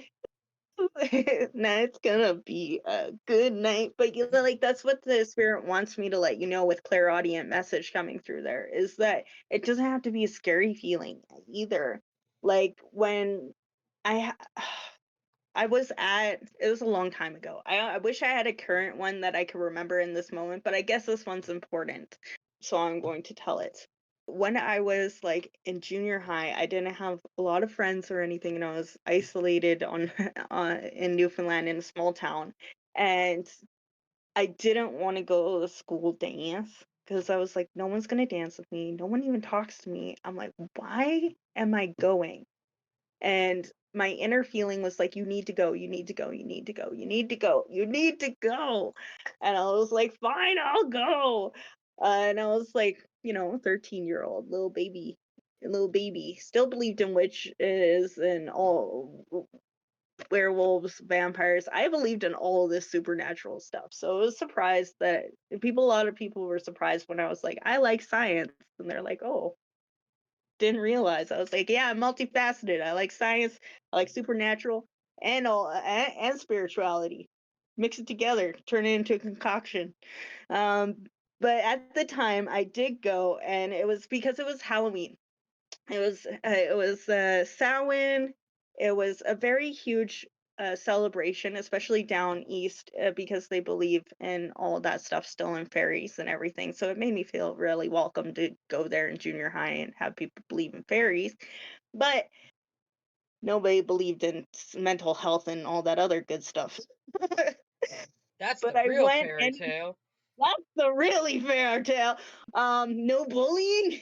Nah, it's gonna be a good night. But you know, like that's what the spirit wants me to let you know with clairaudient message coming through there is that it doesn't have to be a scary feeling either. Like when I I was at it was a long time ago. I wish I had a current one that I could remember in this moment, but I guess this one's important. So I'm going to tell it. When I was like in junior high, I didn't have a lot of friends or anything, and I was isolated on in Newfoundland in a small town. And I didn't want to go to the school dance because I was like, no one's gonna dance with me. No one even talks to me. I'm like, why am I going? And my inner feeling was like, you need to go, you need to go, you need to go, you need to go, you need to go. And I was like, fine, I'll go. And I was like, 13-year-old little baby, still believed in witches and all werewolves, vampires. I believed in all of this supernatural stuff. So I was surprised that a lot of people were surprised when I was like, I like science. And they're like, oh, didn't realize. I was like, yeah, I'm multifaceted. I like science, I like supernatural, and spirituality. Mix it together, turn it into a concoction. Um, but at the time, I did go, and it was because it was Halloween. It was Samhain. It was a very huge celebration, especially down east, because they believe in all of that stuff still in fairies and everything. So it made me feel really welcome to go there in junior high and have people believe in fairies. But nobody believed in mental health and all that other good stuff. That's But the I real went fairy and tale. that's the really fair tale. No bullying.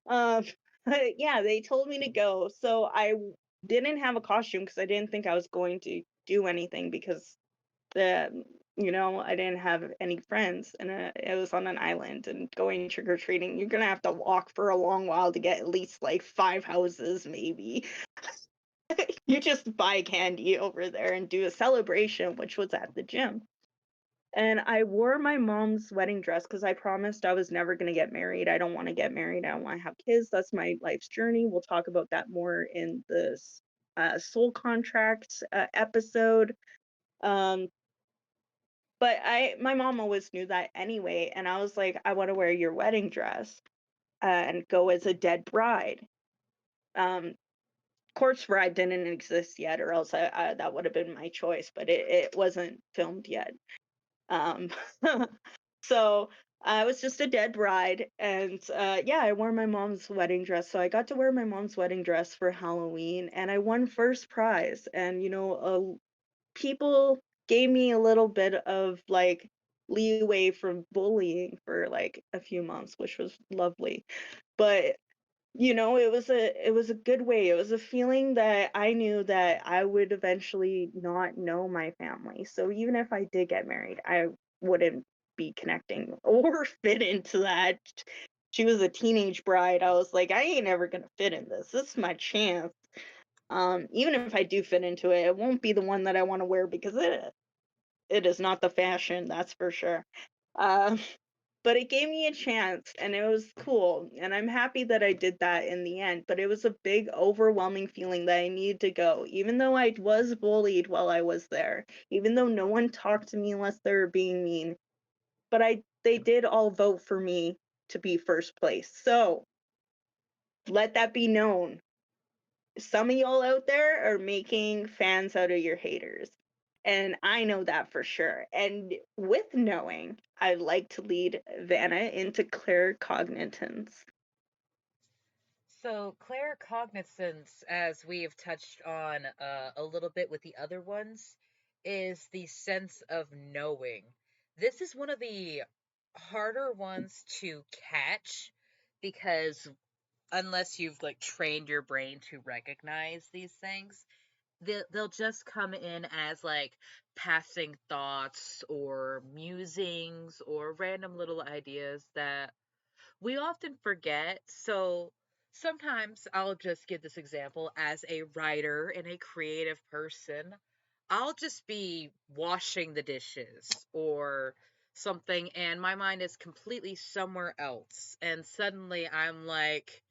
um, yeah, they told me to go, so didn't have a costume because I didn't think I was going to do anything because I didn't have any friends, and it was on an island. And going trick or treating, you're gonna have to walk for a long while to get at least like 5 houses, maybe. You just buy candy over there and do a celebration, which was at the gym. And I wore my mom's wedding dress because I promised I was never going to get married. I don't want to get married. I don't want to have kids. That's my life's journey. We'll talk about that more in this soul contract episode. Um, but my mom always knew that anyway. And I was like, I want to wear your wedding dress and go as a dead bride. Um, Corpse Bride didn't exist yet, or else that would have been my choice, but it wasn't filmed yet. Um, so I was just a dead bride, and yeah, I wore my mom's wedding dress. So I got to wear my mom's wedding dress for Halloween, and I won first prize. And people gave me a little bit of like leeway from bullying for like a few months, which was lovely. But it was a good way. It was a feeling that I knew that I would eventually not know my family. So even if I did get married, I wouldn't be connecting or fit into that. She was a teenage bride. I was like, I ain't ever gonna fit in this. This is my chance. Even if I do fit into it, it won't be the one that I want to wear because it is not the fashion, that's for sure. Um, but it gave me a chance and it was cool. And I'm happy that I did that in the end. But it was a big, overwhelming feeling that I needed to go, even though I was bullied while I was there, even though no one talked to me unless they were being mean. But they did all vote for me to be first place. So let that be known. Some of y'all out there are making fans out of your haters. And I know that for sure. And with knowing, I'd like to lead Vanna into claircognizance. So, Claircognizance, as we have touched on a little bit with the other ones, is the sense of knowing. This is one of the harder ones to catch because unless you've like trained your brain to recognize these things, they'll just come in as like passing thoughts or musings or random little ideas that we often forget. So sometimes I'll just give this example as a writer and a creative person. I'll just be washing the dishes or something and my mind is completely somewhere else. And suddenly I'm like,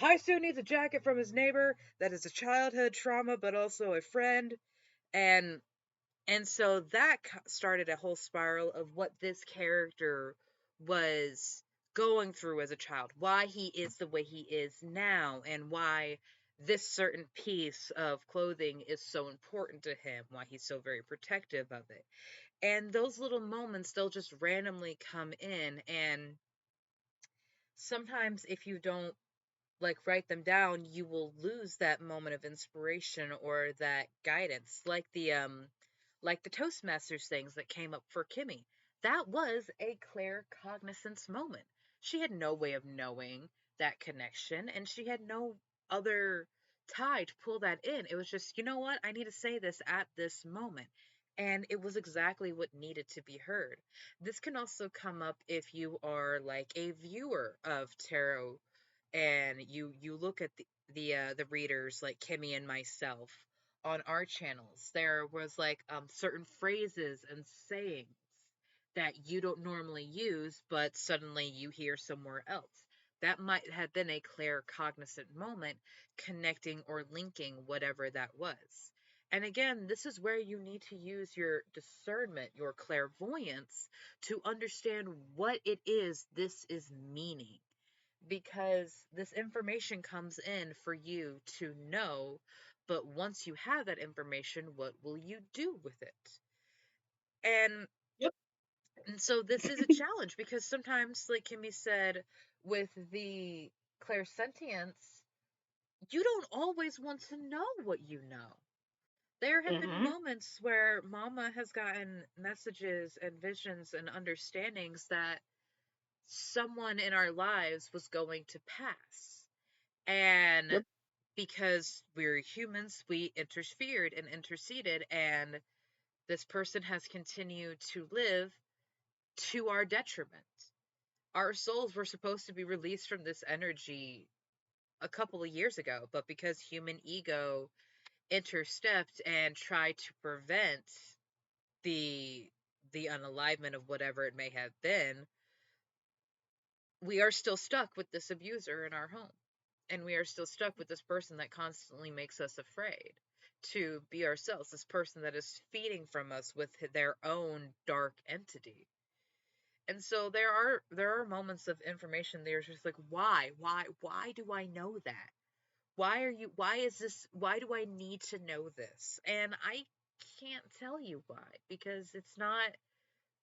Haisu needs a jacket from his neighbor that is a childhood trauma, but also a friend. And so that started a whole spiral of what this character was going through as a child, why he is the way he is now, and why this certain piece of clothing is so important to him, why he's so very protective of it. And those little moments, they'll just randomly come in. And sometimes, if you don't like write them down, you will lose that moment of inspiration or that guidance. Like the Toastmasters things that came up for Kymmy. That was a claircognizance moment. She had no way of knowing that connection, and she had no other tie to pull that in. It was just, you know what, I need to say this at this moment. And it was exactly what needed to be heard. This can also come up if you are like a viewer of tarot and you look at the readers like Kymmy and myself on our channels. There was like certain phrases and sayings that you don't normally use, but suddenly you hear somewhere else. That might have been a claircognizant moment connecting or linking whatever that was. And again, this is where you need to use your discernment, your clairvoyance, to understand what it is this is meaning, because this information comes in for you to know, but once you have that information, what will you do with it? And Yep. so this is a challenge because sometimes, like Kimmy said, with the clairsentience, you don't always want to know what you know. There have been Mm-hmm. moments where Mama has gotten messages and visions and understandings that someone in our lives was going to pass. And Yep. because we're humans, we interfered and interceded, and this person has continued to live to our detriment. Our souls were supposed to be released from this energy a couple of years ago, but because human ego interstepped and tried to prevent the unalivement of whatever it may have been, we are still stuck with this abuser in our home. And we are still stuck with this person that constantly makes us afraid to be ourselves, this person that is feeding from us with their own dark entity. And so there are moments of information there's just like, why do I know that? Why is this, why do I need to know this? And I can't tell you why, because it's not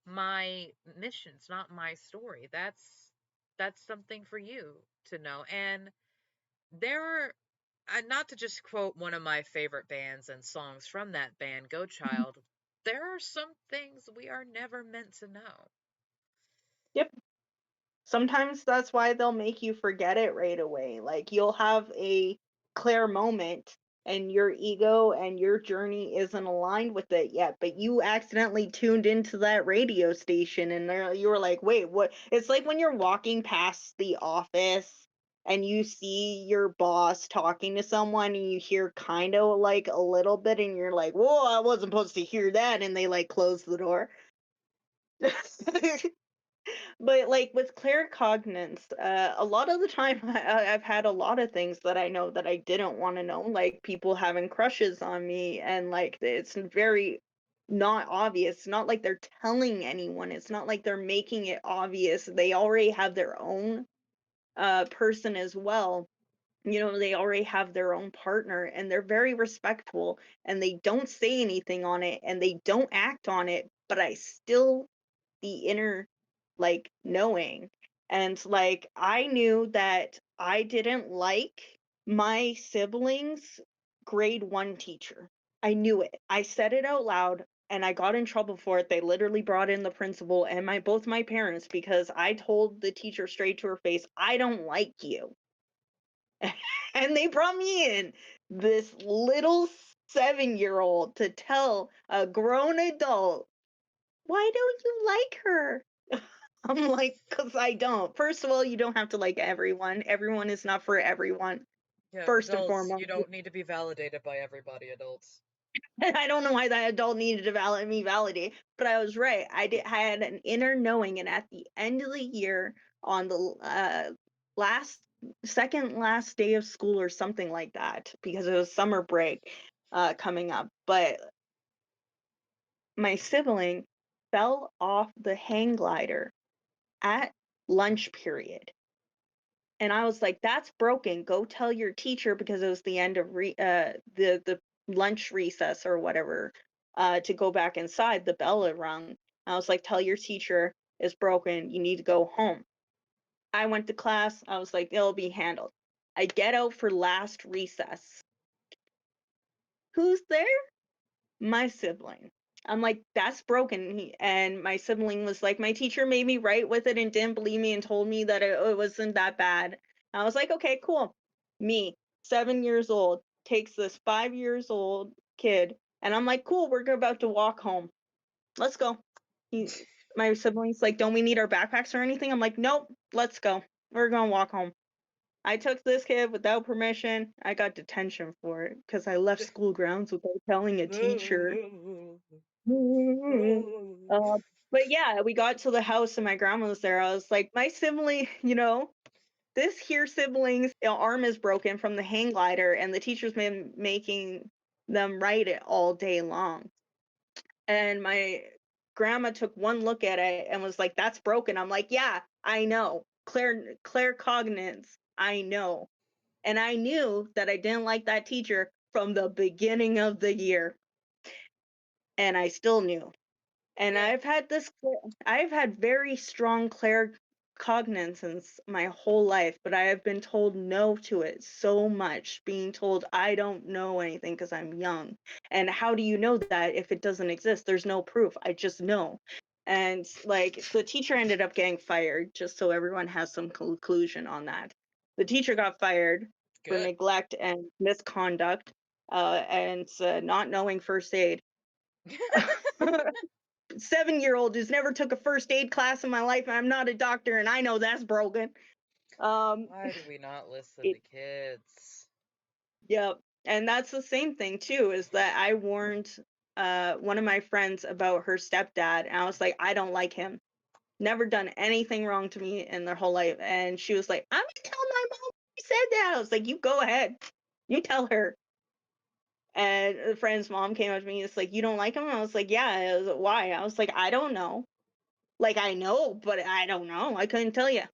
my mission, it's not my story. That's something for you to know. And there are, not to just quote one of my favorite bands and songs from that band, Go Child, there are some things we are never meant to know. Yep. Sometimes that's why they'll make you forget it right away. Like you'll have a clear moment and your ego and your journey isn't aligned with it yet, but you accidentally tuned into that radio station and you were like, wait, what? It's like when you're walking past the office and you see your boss talking to someone and you hear kind of like a little bit and you're like, whoa, I wasn't supposed to hear that. And they like close the door. But like with claircognizance, a lot of the time I've had a lot of things that I know that I didn't want to know, like people having crushes on me, and like it's very not obvious. Not like they're telling anyone. It's not like they're making it obvious. They already have their own person as well. You know, they already have their own partner, and they're very respectful, and they don't say anything on it, and they don't act on it. But I still the inner like knowing. And like I knew that I didn't like my siblings' grade 1 teacher. I knew it. I said it out loud and I got in trouble for it. They literally brought in the principal and my both my parents because I told the teacher straight to her face, "I don't like you." And they brought me in, this little 7-year-old, to tell a grown adult, "Why don't you like her?" I'm like, "'Cause I don't." First of all, you don't have to like everyone. Everyone is not for everyone, Yeah, first and adults, foremost. you don't need to be validated by everybody, adults. I don't know why that adult needed to validate, but I was right. I had an inner knowing, and at the end of the year, on the last second last day of school or something like that, because it was summer break coming up, but my sibling fell off the hang glider at lunch period. And I was like, "That's broken. Go tell your teacher," because it was the end of the lunch recess or whatever, to go back inside. The bell had rung. I was like, "Tell your teacher it's broken. You need to go home." I went to class. I was like, "It'll be handled." I get out for last recess. Who's there? My sibling. I'm like, "That's broken." And my sibling was like, "My teacher made me write with it and didn't believe me and told me that it wasn't that bad." I was like, "Okay, cool." Me, 7 years old, takes this 5 years old kid, and I'm like, "Cool, we're about to walk home. Let's go." He, my siblings like, "Don't we need our backpacks or anything?" I'm like, "Nope, let's go. We're gonna walk home." I took this kid without permission. I got detention for it because I left school grounds without telling a teacher. Uh, but yeah, we got to the house and my grandma was there. I was like, "My sibling, this here sibling's arm is broken from the hang glider, and the teacher's been making them write it all day long." And my grandma took one look at it and was like, "That's broken." I'm like, "Yeah, I know. Claircognizance, I know." And I knew that I didn't like that teacher from the beginning of the year, and I still knew. And Yeah. I've had very strong claircognizance my whole life, but I have been told no to it so much, being told I don't know anything because I'm young. And how do you know that if it doesn't exist? There's no proof. I just know. And like the teacher ended up getting fired, just so everyone has some conclusion on that. The teacher got fired for Good. neglect and misconduct, and not knowing first aid. 7-year-old who's never took a first aid class in my life. I'm not a doctor, and I know that's broken. Um, Why do we not listen it, to kids? yep. And that's the same thing too, is that I warned one of my friends about her stepdad, and I was like, "I don't like him. Never done anything wrong to me in their whole life." And she was like, "I'm gonna tell my mom you said that." I was like, "You go ahead. You tell her." And the friend's mom came up to me. It's like, "You don't like him?" I was like, "Yeah." I was like, "Why?" I was like, "I don't know. Like, I know, but I don't know. I couldn't tell you."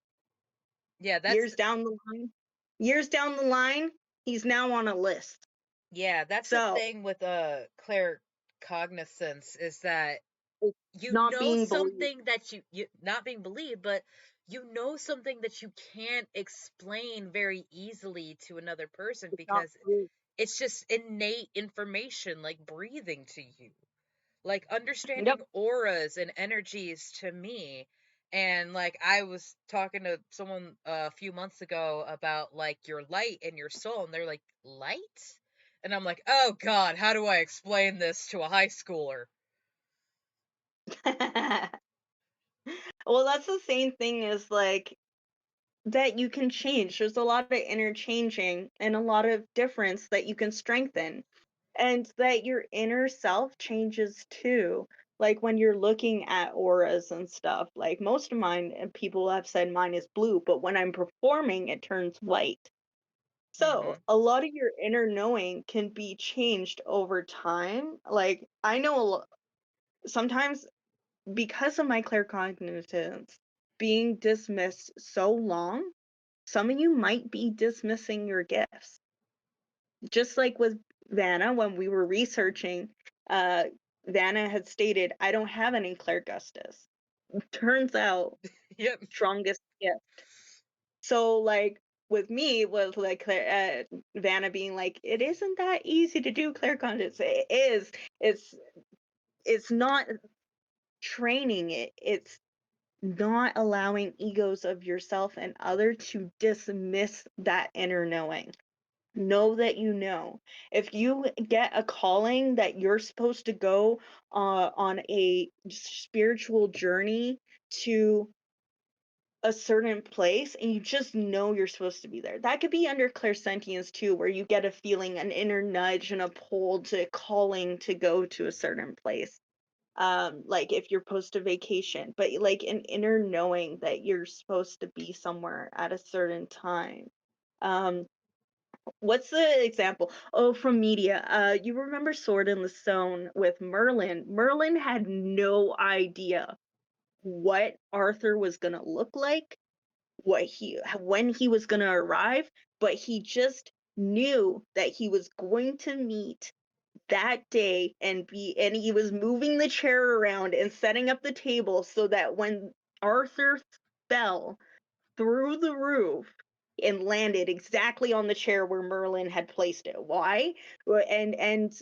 Yeah, that's Years down the line years down the line, he's now on a list. yeah, that's the So, thing with claircognizance is that it's you not know being believed. something that you not being believed, but you know something that you can't explain very easily to another person It's not because believed. it's just innate information like breathing to you. Like Yep. understanding auras and energies to me. And like I was talking to someone a few months ago about like your light and your soul, and they're like, "Light?" And I'm like, "Oh God, how do I explain this to a high schooler?" Well, that's the same thing as, like, that you can change. There's a lot of interchanging and a lot of difference that you can strengthen, and that your inner self changes too. Like, when you're looking at auras and stuff, like, most of mine, people have said mine is blue, but when I'm performing, it turns white. So, Mhm. a lot of your inner knowing can be changed over time. Like, I know sometimes, because of my claircognizance being dismissed so long, some of you might be dismissing your gifts. Just like with Vanna, when we were researching, uh, Vanna had stated, "I don't have any Clairgustance." Turns out, Yep. strongest gift. So, like, with me, with like Vanna being like, "It isn't that easy to do claircognizance." It is. It's it's not training it. It's not allowing egos of yourself and other to dismiss that inner knowing. Know that you know. If you get a calling that you're supposed to go on a spiritual journey to a certain place and you just know you're supposed to be there. That could be under clairsentience too, where you get a feeling, an inner nudge and a pull to calling to go to a certain place. Like if you're post a vacation, but like an inner knowing that you're supposed to be somewhere at a certain time. Um, what's the example? Oh, from media. You remember Sword in the Stone with Merlin? Merlin had no idea what Arthur was gonna look like, what he when he was going to arrive, but he just knew that he was going to meet that day and he was moving the chair around and setting up the table so that when Arthur fell through the roof and landed exactly on the chair where Merlin had placed it. Why? And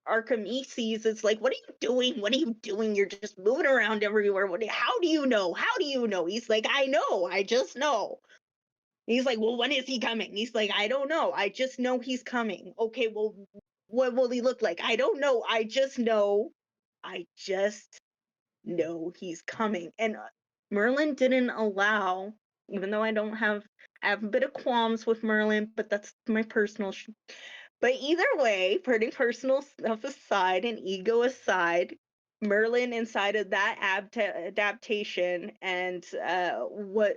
Archimedes is like, "What are you doing? What are you doing? You're just moving around everywhere. How do you know? How do you know?" He's like, "I know. I just know." He's like, "Well, when is he coming?" He's like, "I don't know. I just know he's coming." Okay, well, what will he look like? I don't know. I just know. I just know he's coming. And Merlin didn't allow, even though I have a bit of qualms with Merlin, but that's my personal but either way, putting personal stuff aside and ego aside, Merlin inside of that adaptation and what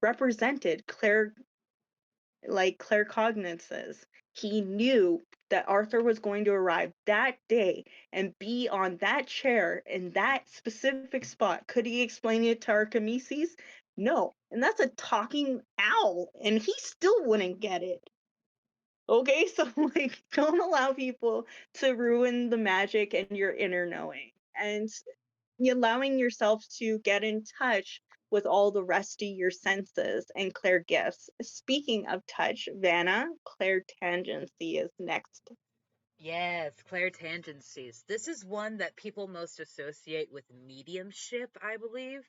represented claircognizance. He knew that Arthur was going to arrive that day and be on that chair in that specific spot. Could he explain it to Archimedes? No. And that's a talking owl, and he still wouldn't get it. Okay, so like don't allow people to ruin the magic and your inner knowing. And allowing yourself to get in touch with all the rest of your senses and Claire gifts. Speaking of touch, Vanna, Clairtangency is next. Yes, Clairtangencies. This is one that people most associate with mediumship, I believe.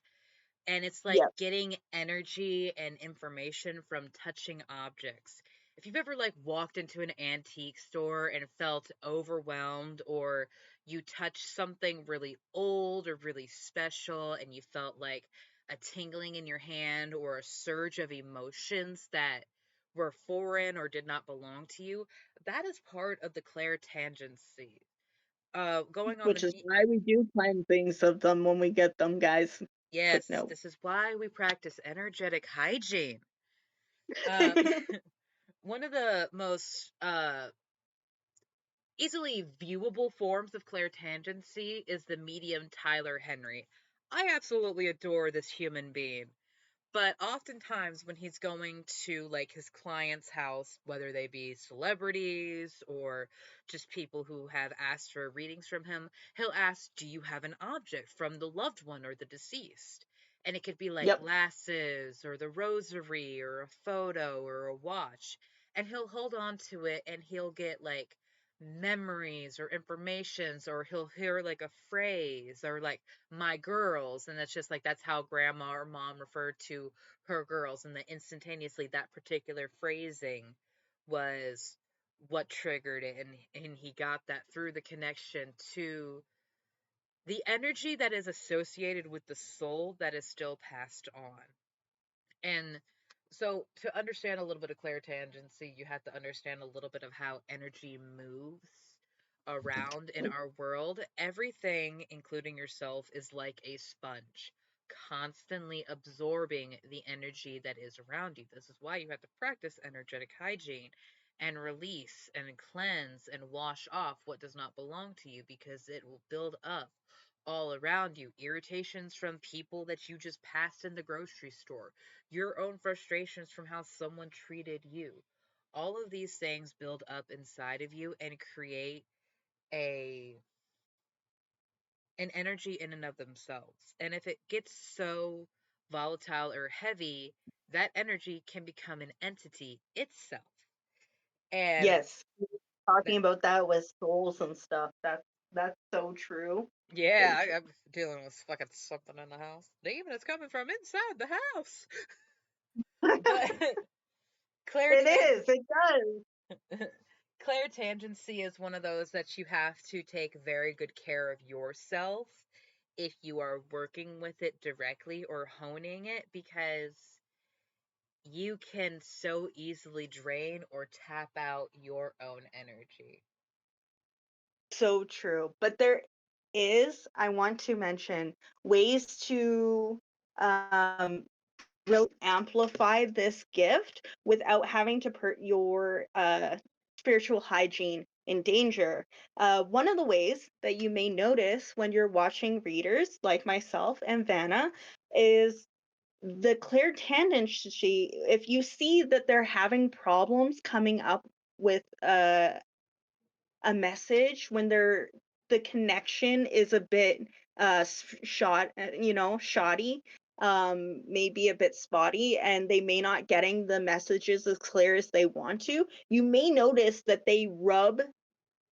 And it's like Yep, getting energy and information from touching objects. If you've ever like walked into an antique store and felt overwhelmed, or you touched something really old or really special and you felt like a tingling in your hand or a surge of emotions that were foreign or did not belong to you, that is part of the clairtangency. Going on the which is why we do find things of them when we get them, guys. Quick Yes, note. this is why we practice energetic hygiene. Um, one of the most easily viewable forms of clairtangency is the medium Tyler Henry. I absolutely adore this human being. But oftentimes, when he's going to like his client's house, whether they be celebrities or just people who have asked for readings from him, he'll ask, "Do you have an object from the loved one or the deceased?" And it could be like Yep, glasses or the rosary or a photo or a watch. And he'll hold on to it and he'll get like memories or informations, or he'll hear like a phrase or like my girls, and that's just like that's how grandma or mom referred to her girls, and that instantaneously that particular phrasing was what triggered it, and he got that through the connection to the energy that is associated with the soul that is still passed on. And so to understand a little bit of clairtangency, you have to understand a little bit of how energy moves around in our world. Everything, including yourself, is like a sponge, constantly absorbing the energy that is around you. This is why you have to practice energetic hygiene and release and cleanse and wash off what does not belong to you, because it will build up all around you. Irritations from people that you just passed in the grocery store, your own frustrations from how someone treated you. All of these things build up inside of you and create a an energy in and of themselves. And if it gets so volatile or heavy, that energy can become an entity itself. And yes. Talking that, about that with souls and stuff. That's so true. So yeah, true. I'm dealing with fucking something in the house. Demon is coming from inside the house. But Claire It is. It does. Clairtangency is one of those that you have to take very good care of yourself if you are working with it directly or honing it, because you can so easily drain or tap out your own energy. So true. But there is, I want to mention, ways to really amplify this gift without having to put your spiritual hygiene in danger. One of the ways that you may notice when you're watching readers like myself and Vanna is the clairtangency. If you see that they're having problems coming up with a message when the connection is a bit shoddy, maybe a bit spotty, and they may not getting the messages as clear as they want to, you may notice that they rub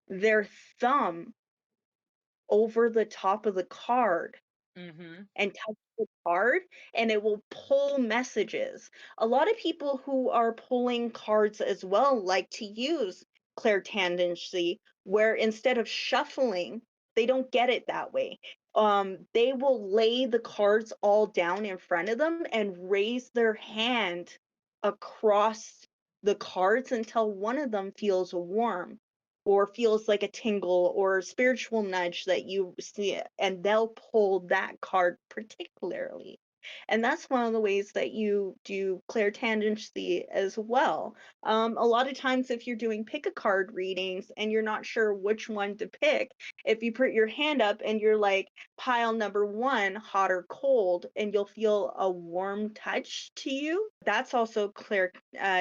their thumb over the top of the card Mm-hmm. and touch the card, and it will pull messages. A lot of people who are pulling cards as well like to use clairtangency, where instead of shuffling, they don't get it that way. They will lay the cards all down in front of them and raise their hand across the cards until one of them feels warm or feels like a tingle or a spiritual nudge that you see, and they'll pull that card particularly. And that's one of the ways that you do clairtangency as well. A lot of times, if you're doing pick a card readings and you're not sure which one to pick, if you put your hand up and you're like pile number one, hot or cold, and you'll feel a warm touch to you, that's also clear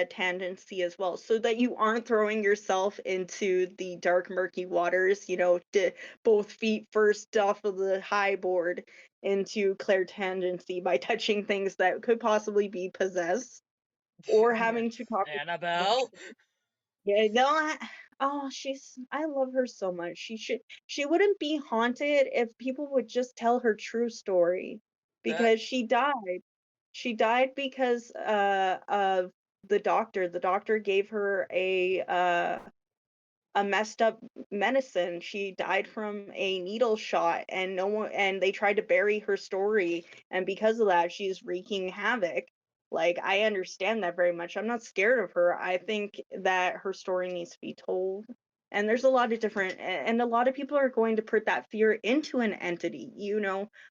tendency as well, so that you aren't throwing yourself into the dark, murky waters, both feet first off of the high board into clairtangency by touching things that could possibly be possessed or Yes. having to talk with Annabelle. yeah, no, oh, I love her so much. She wouldn't be haunted if people would just tell her true story Uh, because she died. She died because of the doctor. The doctor gave her a messed up medicine. She died from a needle shot, and no one, and they tried to bury her story, and because of that she's wreaking havoc. Like, I understand that very much. I'm not scared of her. I think that her story needs to be told. And there's a lot of different, and a lot of people are going to put that fear into an entity,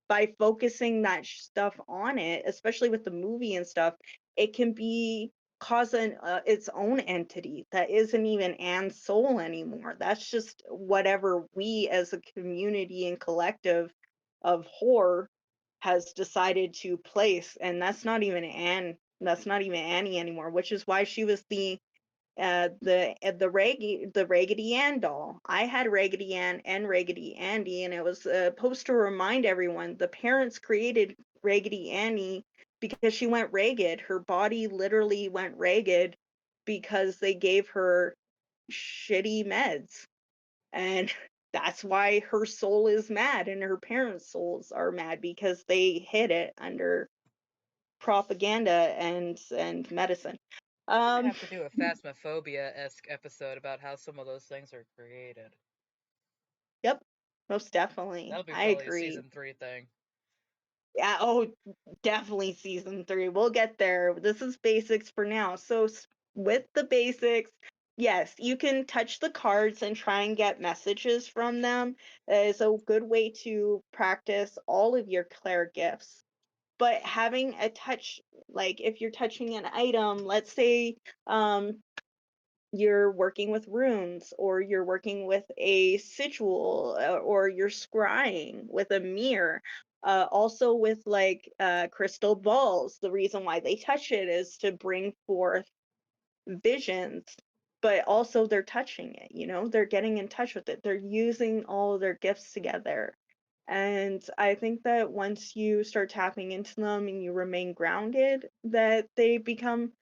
by focusing that stuff on it, especially with the movie and stuff. It can be cause its own entity that isn't even Anne's soul anymore. That's just whatever we as a community and collective of horror has decided to place, and that's not even Anne. That's not even Annie anymore, which is why she was the Raggedy Ann doll. I had Raggedy Ann and Raggedy Andy, and it was supposed to remind everyone the parents created Raggedy Annie because she went ragged. Her body literally went ragged because they gave her shitty meds, and that's why her soul is mad, and her parents' souls are mad because they hid it under propaganda and medicine. We're gonna Um, have to do a phasmophobia-esque episode about how some of those things are created. Yep, most definitely. That'll be I probably a agree. season 3 thing. Yeah, oh, definitely season 3. We'll get there. This is basics for now. So, with the basics, yes, you can touch the cards and try and get messages from them. That is a good way to practice all of your Clair gifts. But having a touch, like if you're touching an item, let's say you're working with runes, or you're working with a sigil, or you're scrying with a mirror, also with like crystal balls. The reason why they touch it is to bring forth visions, but also they're touching it, they're getting in touch with it, they're using all of their gifts together. And I think that once you start tapping into them and you remain grounded, that they become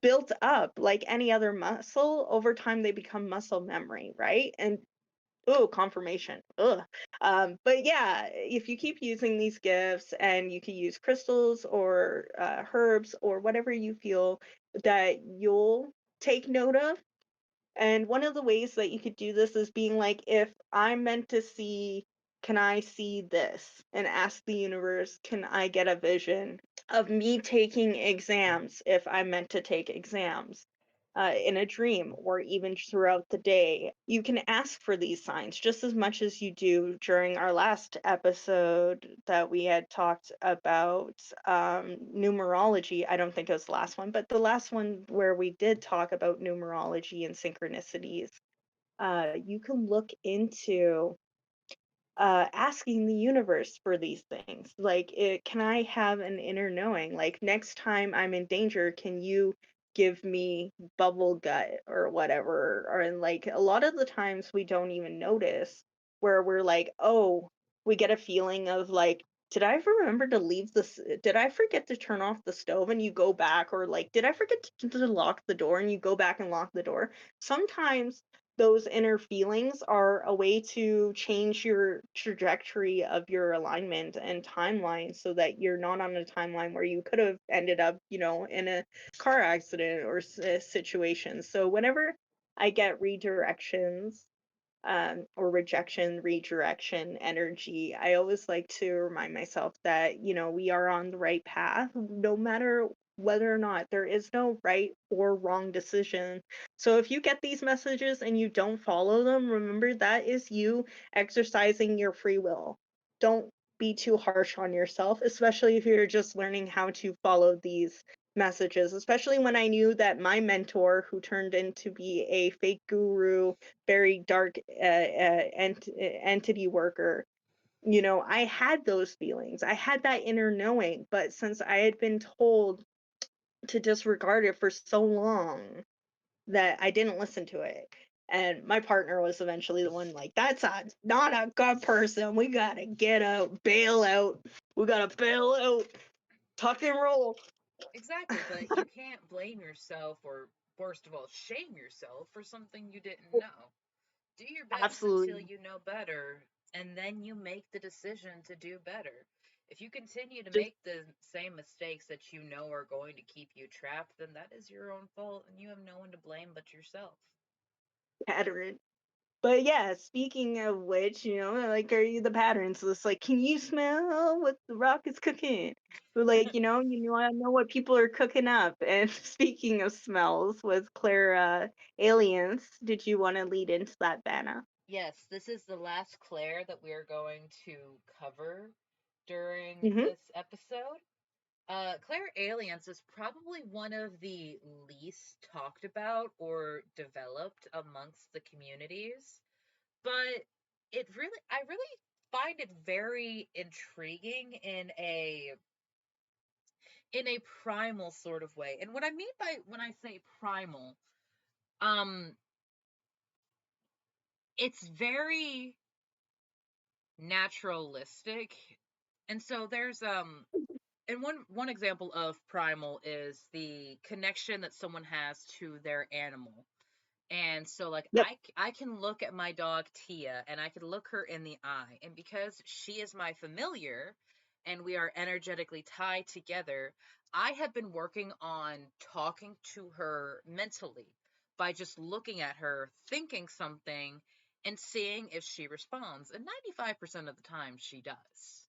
built up like any other muscle. Over time they become muscle memory, right? And oh, confirmation. Ugh. But yeah, if you keep using these gifts, and you can use crystals or herbs or whatever you feel that you'll take note of. And one of the ways that you could do this is being like, if I'm meant to see can I see this? And ask the universe, can I get a vision of me taking exams if I'm meant to take exams? In a dream or even throughout the day. You can ask for these signs just as much as you do during our last episode that we had talked about numerology. I don't think it was the last one, but the last one where we did talk about numerology and synchronicities. You can look into asking the universe for these things. Like, can I have an inner knowing? Like, next time I'm in danger, can you give me bubble gut or whatever? Or and like a lot of the times we don't even notice where we're like, oh, we get a feeling of like, did I remember to leave this? Did I forget to turn off the stove? And you go back, or like, did I forget to lock the door? And you go back and lock the door. Sometimes those inner feelings are a way to change your trajectory of your alignment and timeline so that you're not on a timeline where you could have ended up, in a car accident or situation. So whenever I get redirections or rejection, redirection energy, I always like to remind myself that, we are on the right path, no matter whether or not there is no right or wrong decision. So if you get these messages and you don't follow them, remember that is you exercising your free will. Don't be too harsh on yourself, especially if you're just learning how to follow these messages, especially when I knew that my mentor, who turned into be a fake guru, very dark entity worker, I had those feelings. I had that inner knowing, but since I had been told to disregard it for so long that I didn't listen to it. And my partner was eventually the one like, that's not a good person. We gotta get out, bail out. We gotta bail out, tuck and roll. Exactly, but you can't blame yourself or, worst of all, shame yourself for something you didn't know. Do your best until Absolutely. you know better, and then you make the decision to do better. If you continue to Just make the same mistakes that you know are going to keep you trapped, then that is your own fault, and you have no one to blame but yourself. pattern. But yeah, speaking of which, like, are you the patterns? So it's like, can you smell what the rock is cooking? Or like, I know what people are cooking up. And speaking of smells, with Clairalience, did you want to lead into that, Vanna? Yes, this is the last Claire that we are going to cover during Mm-hmm. this episode. Clairalience is probably one of the least talked about or developed amongst the communities, but I really find it very intriguing in a primal sort of way. And what I mean by when I say primal, um, it's very naturalistic, and so there's and one example of primal is the connection that someone has to their animal. And so like Yep. I can look at my dog Tia and I can look her in the eye, and because she is my familiar and we are energetically tied together, I have been working on talking to her mentally by just looking at her, thinking something, and seeing if she responds. And 95% of the time she does.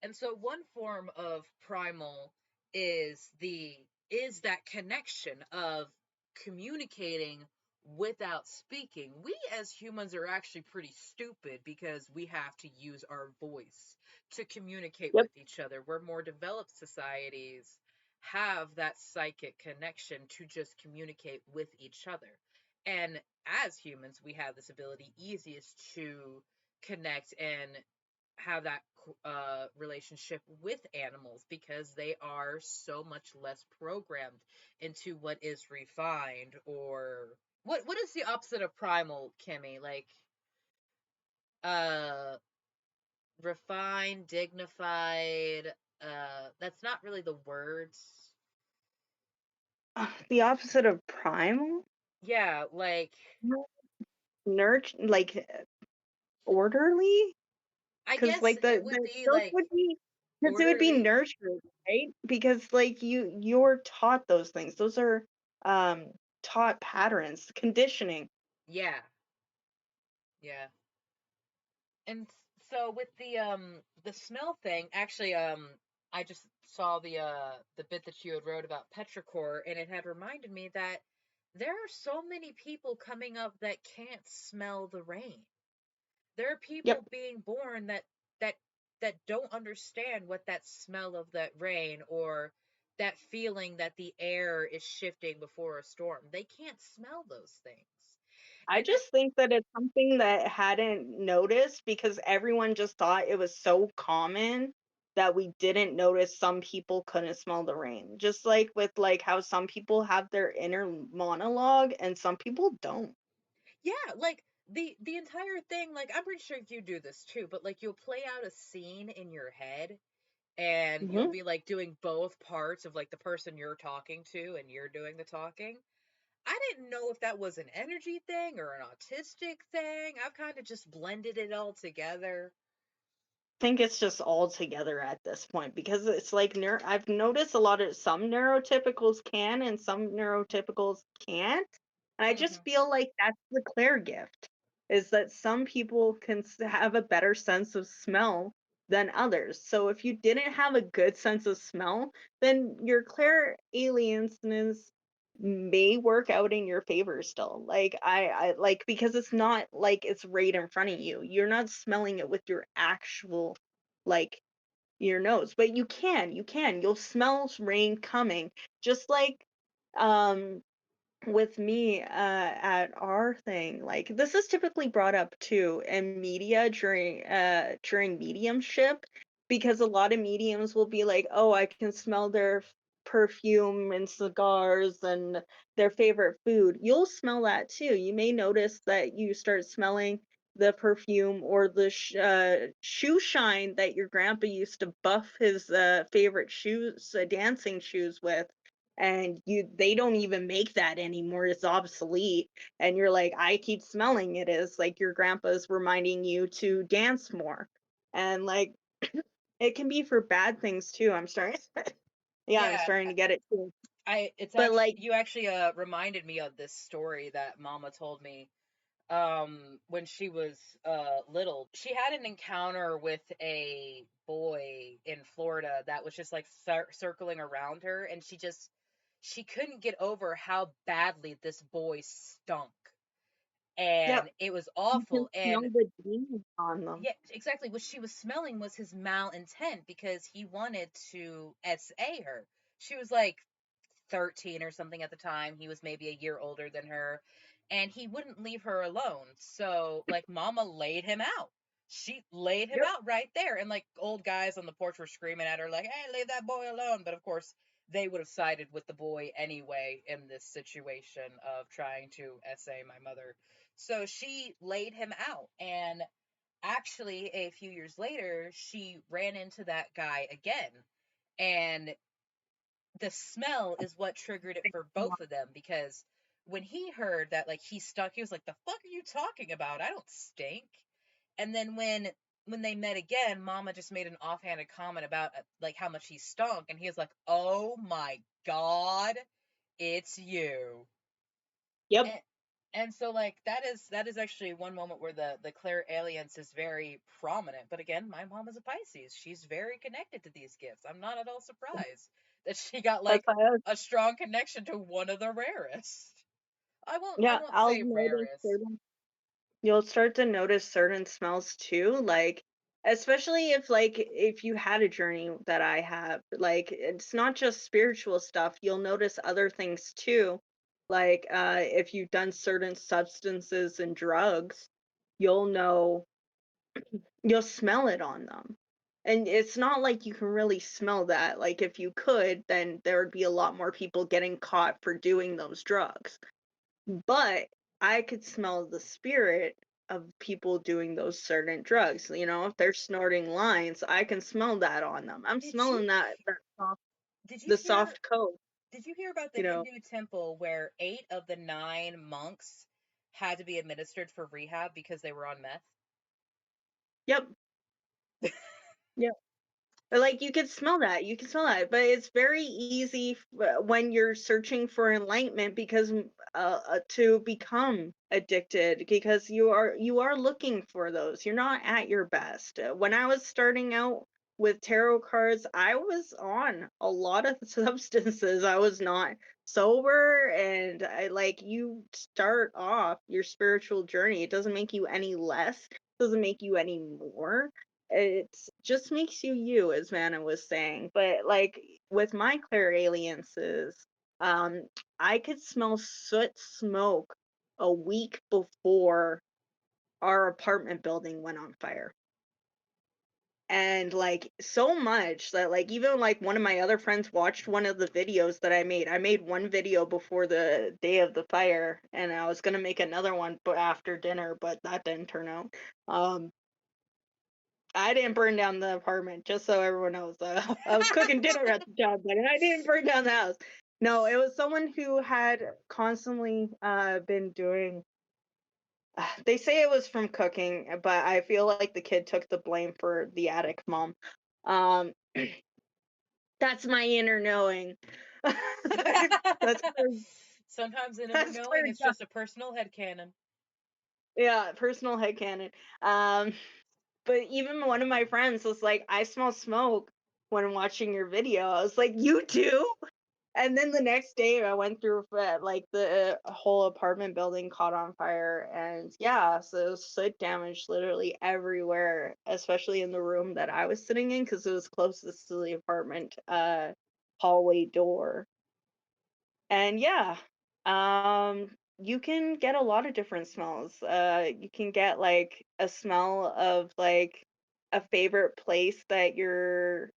And so one form of primal is the is that connection of communicating without speaking. We as humans are actually pretty stupid because we have to use our voice to communicate Yep. with each other. Where more developed societies have that psychic connection to just communicate with each other. And as humans, we have this ability easiest to connect and have that relationship with animals because they are so much less programmed into what is refined, or what is the opposite of primal, Kimmy? Like uh refined, dignified, that's not really the words. The opposite of primal? Yeah, like Nurture, like orderly? I Because guess like it would be those like would be, because it would be orderly. nurtured, right? Because like you're taught those things. Those are um taught patterns, conditioning. Yeah, yeah. And so with the smell thing, actually I just saw the bit that you had wrote about petrichor, and it had reminded me that there are so many people coming up that can't smell the rain. There are Yep. people being born that that don't understand what that smell of that rain, or that feeling that the air is shifting before a storm. They can't smell those things. I And just think that it's something that hadn't noticed because everyone just thought it was so common that we didn't notice some people couldn't smell the rain. Just like with like how some people have their inner monologue and some people don't. yeah, like the entire thing, like I'm pretty sure you do this too, but like you'll play out a scene in your head, and you'll Hmm. be like doing both parts of like the person you're talking to and you're doing the talking. I didn't know if that was an energy thing or an autistic thing. I've kind of just blended it all together. Think it's just all together at this point because it's like I've noticed a lot of some neurotypicals can and some neurotypicals can't. And I Hmm. just feel like that's the Claire gift is that some people can have a better sense of smell than others. So if you didn't have a good sense of smell, then your Claire alienness may work out in your favor still. Like I like because it's not like it's right in front of you. You're not smelling it with your actual like your nose, but you'll smell rain coming just like um with me at our thing, like this is typically brought up too in media during mediumship because a lot of mediums will be like, oh, I can smell their perfume and cigars and their favorite food. You'll smell that too. You may notice that you start smelling the perfume or the shoe shine that your grandpa used to buff his favorite shoes, dancing shoes with, and they don't even make that anymore. It's obsolete. And you're like, I keep smelling it is like your grandpa's reminding you to dance more. And like it can be for bad things too. I'm starting yeah, I'm Yeah, starting to get it too. I it's But actually like, you actually reminded me of this story that Mama told me when she was little. She had an encounter with a boy in Florida that was just like circling around her, and she couldn't get over how badly this boy stunk, and yep, it was you can awful. smell And the demons on them. yeah, exactly, what she was smelling was his malintent, because he wanted to SA her. She was like 13 or something at the time. He was maybe a year older than her, and he wouldn't leave her alone. So, like, Mama laid him out. She laid him Yep. out right there, and like old guys on the porch were screaming at her, like, "Hey, leave that boy alone!" But of course, they would have sided with the boy anyway in this situation of trying to SA my mother. So she laid him out, and actually, a few years later, she ran into that guy again, and the smell is what triggered it for both of them, because when he heard that like he stunk, he was like, "The fuck are you talking about? I don't stink." And then when they met again, Mama just made an offhanded comment about like how much he stunk, and he was like, "Oh my god, it's you." Yep. And and so like that is actually one moment where the Clairalience is very prominent. But again, my mom is a Pisces. She's very connected to these gifts. I'm not at all surprised that she got That's like why a strong connection to one of the rarest. I yeah, won't I'll say notice rarest. certain you'll start to notice certain smells too, like especially if you had a journey that I have, like it's not just spiritual stuff, you'll notice other things too. Like if you've done certain substances and drugs, you'll know you'll smell it on them. And it's not like you can really smell that. Like if you could, then there would be a lot more people getting caught for doing those drugs. But I could smell the spirit of people doing those certain drugs. You know, if they're snorting lines, I can smell that on them. I'm Did you smelling that soft, did you the hear soft coat. did you hear about the You know. Hindu temple where 8 of the 9 monks had to be administered for rehab because they were on meth? Yep. Yep. Like, you can smell that, you can smell that, but it's very easy when you're searching for enlightenment because to become addicted because you are looking for those. You're not at your best. When I was starting out with tarot cards, I was on a lot of substances. I was not sober, and you start off your spiritual journey. It doesn't make you any less, doesn't make you any more. It just makes you you, as Vanna was saying. But like with my Clairaliences, um, I could smell soot smoke a week before our apartment building went on fire. And like so much that like even like one of my other friends watched one of the videos that I made. I made one video before the day of the fire, and I was gonna make another one but after dinner, but that didn't turn out. Um, I didn't burn down the apartment, just so everyone knows. I was cooking dinner at the time, but I didn't burn down the house. No, it was someone who had constantly been doing. They say it was from cooking, but I feel like the kid took the blame for the attic mom. Um, that's my inner knowing. that's Sometimes an inner that's knowing clear. is just a personal headcanon. Yeah, personal headcanon. Um, But even one of my friends was like, "I smell smoke when watching your video." I was like, "You do?" And then the next day, I went through like the whole apartment building caught on fire, and yeah, so it was soot damage literally everywhere, especially in the room that I was sitting in because it was closest to the apartment hallway door. And yeah, you can get a lot of different smells. You can get like a smell of like a favorite place that your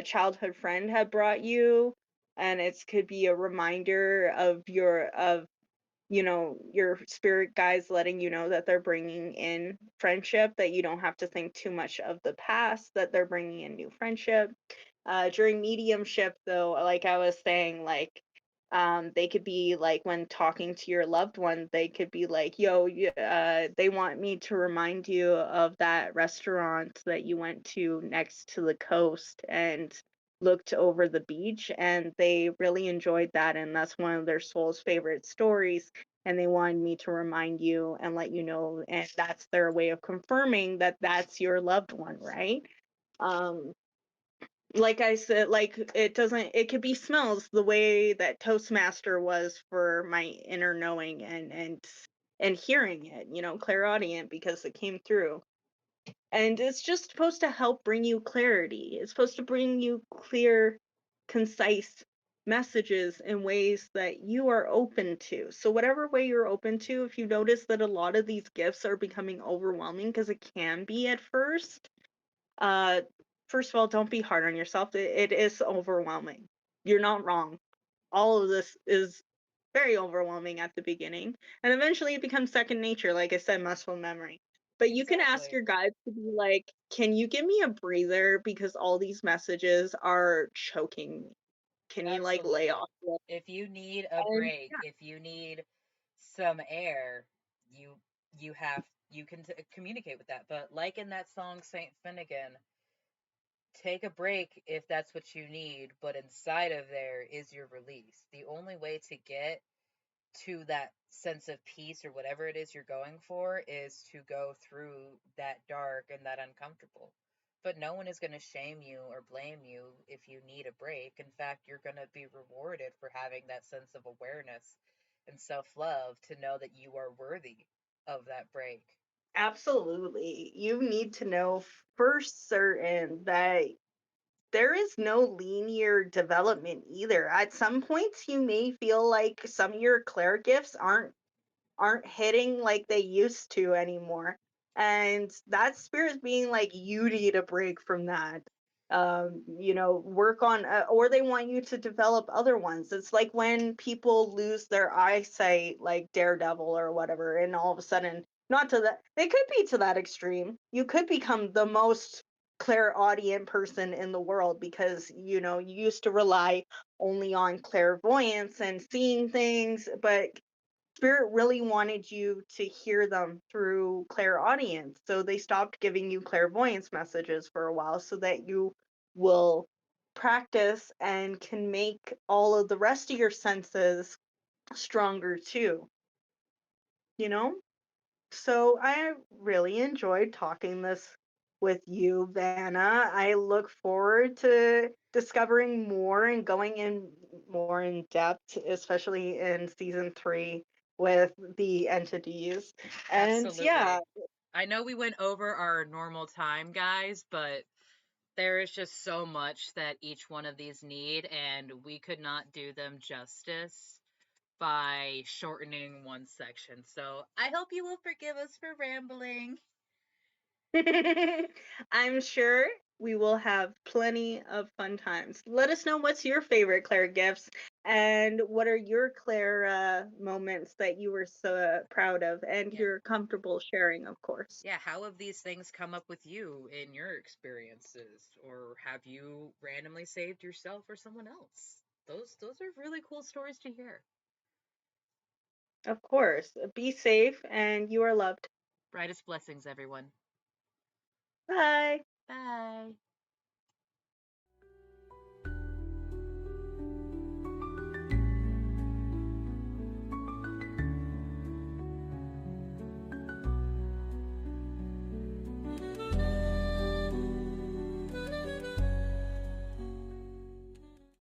childhood friend had brought you, and it could be a reminder of your spirit guides letting you know that they're bringing in friendship, that you don't have to think too much of the past, that they're bringing in new friendship. During mediumship, though, like I was saying, like they could be like when talking to your loved one, they could be like, "Yo, they want me to remind you of that restaurant that you went to next to the coast and looked over the beach, and they really enjoyed that, and that's one of their soul's favorite stories." And they wanted me to remind you and let you know, and that's their way of confirming that that's your loved one, right? Um, like I said, like it could be smells the way that Toastmaster was for my inner knowing and hearing it, clairaudient because it came through. And it's just supposed to help bring you clarity. It's supposed to bring you clear, concise messages in ways that you are open to. So whatever way you're open to, if you notice that a lot of these gifts are becoming overwhelming because it can be at first, uh, first of all, don't be hard on yourself. It is overwhelming. You're not wrong. All of this is very overwhelming at the beginning, and eventually it becomes second nature, like I said, muscle memory. But you can ask Exactly. your guides to be like, "Can you give me a breather because all these messages are choking me? Can you like lay Absolutely. off?" a little?" If you need a And break, if you need some air, you you can communicate with that. But like in that song Saint Finnegan, take a break if that's what you need, but inside of there is your release. The only way to get to that sense of peace or whatever it is you're going for is to go through that dark and that uncomfortable. But no one is going to shame you or blame you if you need a break. In fact, you're going to be rewarded for having that sense of awareness and self love to know that you are worthy of that break. absolutely, you need to know for certain that there is no linear development either. At some points, you may feel like some of your Claire gifts aren't hitting like they used to anymore. And that spirit's being like, you need a break from that. Work on, or they want you to develop other ones. It's like when people lose their eyesight, like Daredevil or whatever, and all of a sudden, not to that, they could be to that extreme. You could become the most clairaudient person in the world because, you used to rely only on clairvoyance and seeing things, but Spirit really wanted you to hear them through clairaudience. So they stopped giving you clairvoyance messages for a while so that you will practice and can make all of the rest of your senses stronger too, you know? So I really enjoyed talking this with you, Vanna. I look forward to discovering more and going in more in depth, especially in season 3 with the entities. And yeah, Absolutely. I know we went over our normal time, guys, but there is just so much that each one of these need, and we could not do them justice by shortening one section. So I hope you will forgive us for rambling. I'm sure we will have plenty of fun times. Let us know what's your favorite Claire gifts and what are your Claire moments that you were so proud of and Yeah. you're comfortable sharing, of course. Yeah, how have these things come up with you in your experiences? Or have you randomly saved yourself or someone else? Those are really cool stories to hear. Of course. Be safe and you are loved. Brightest blessings, everyone. Bye. Bye.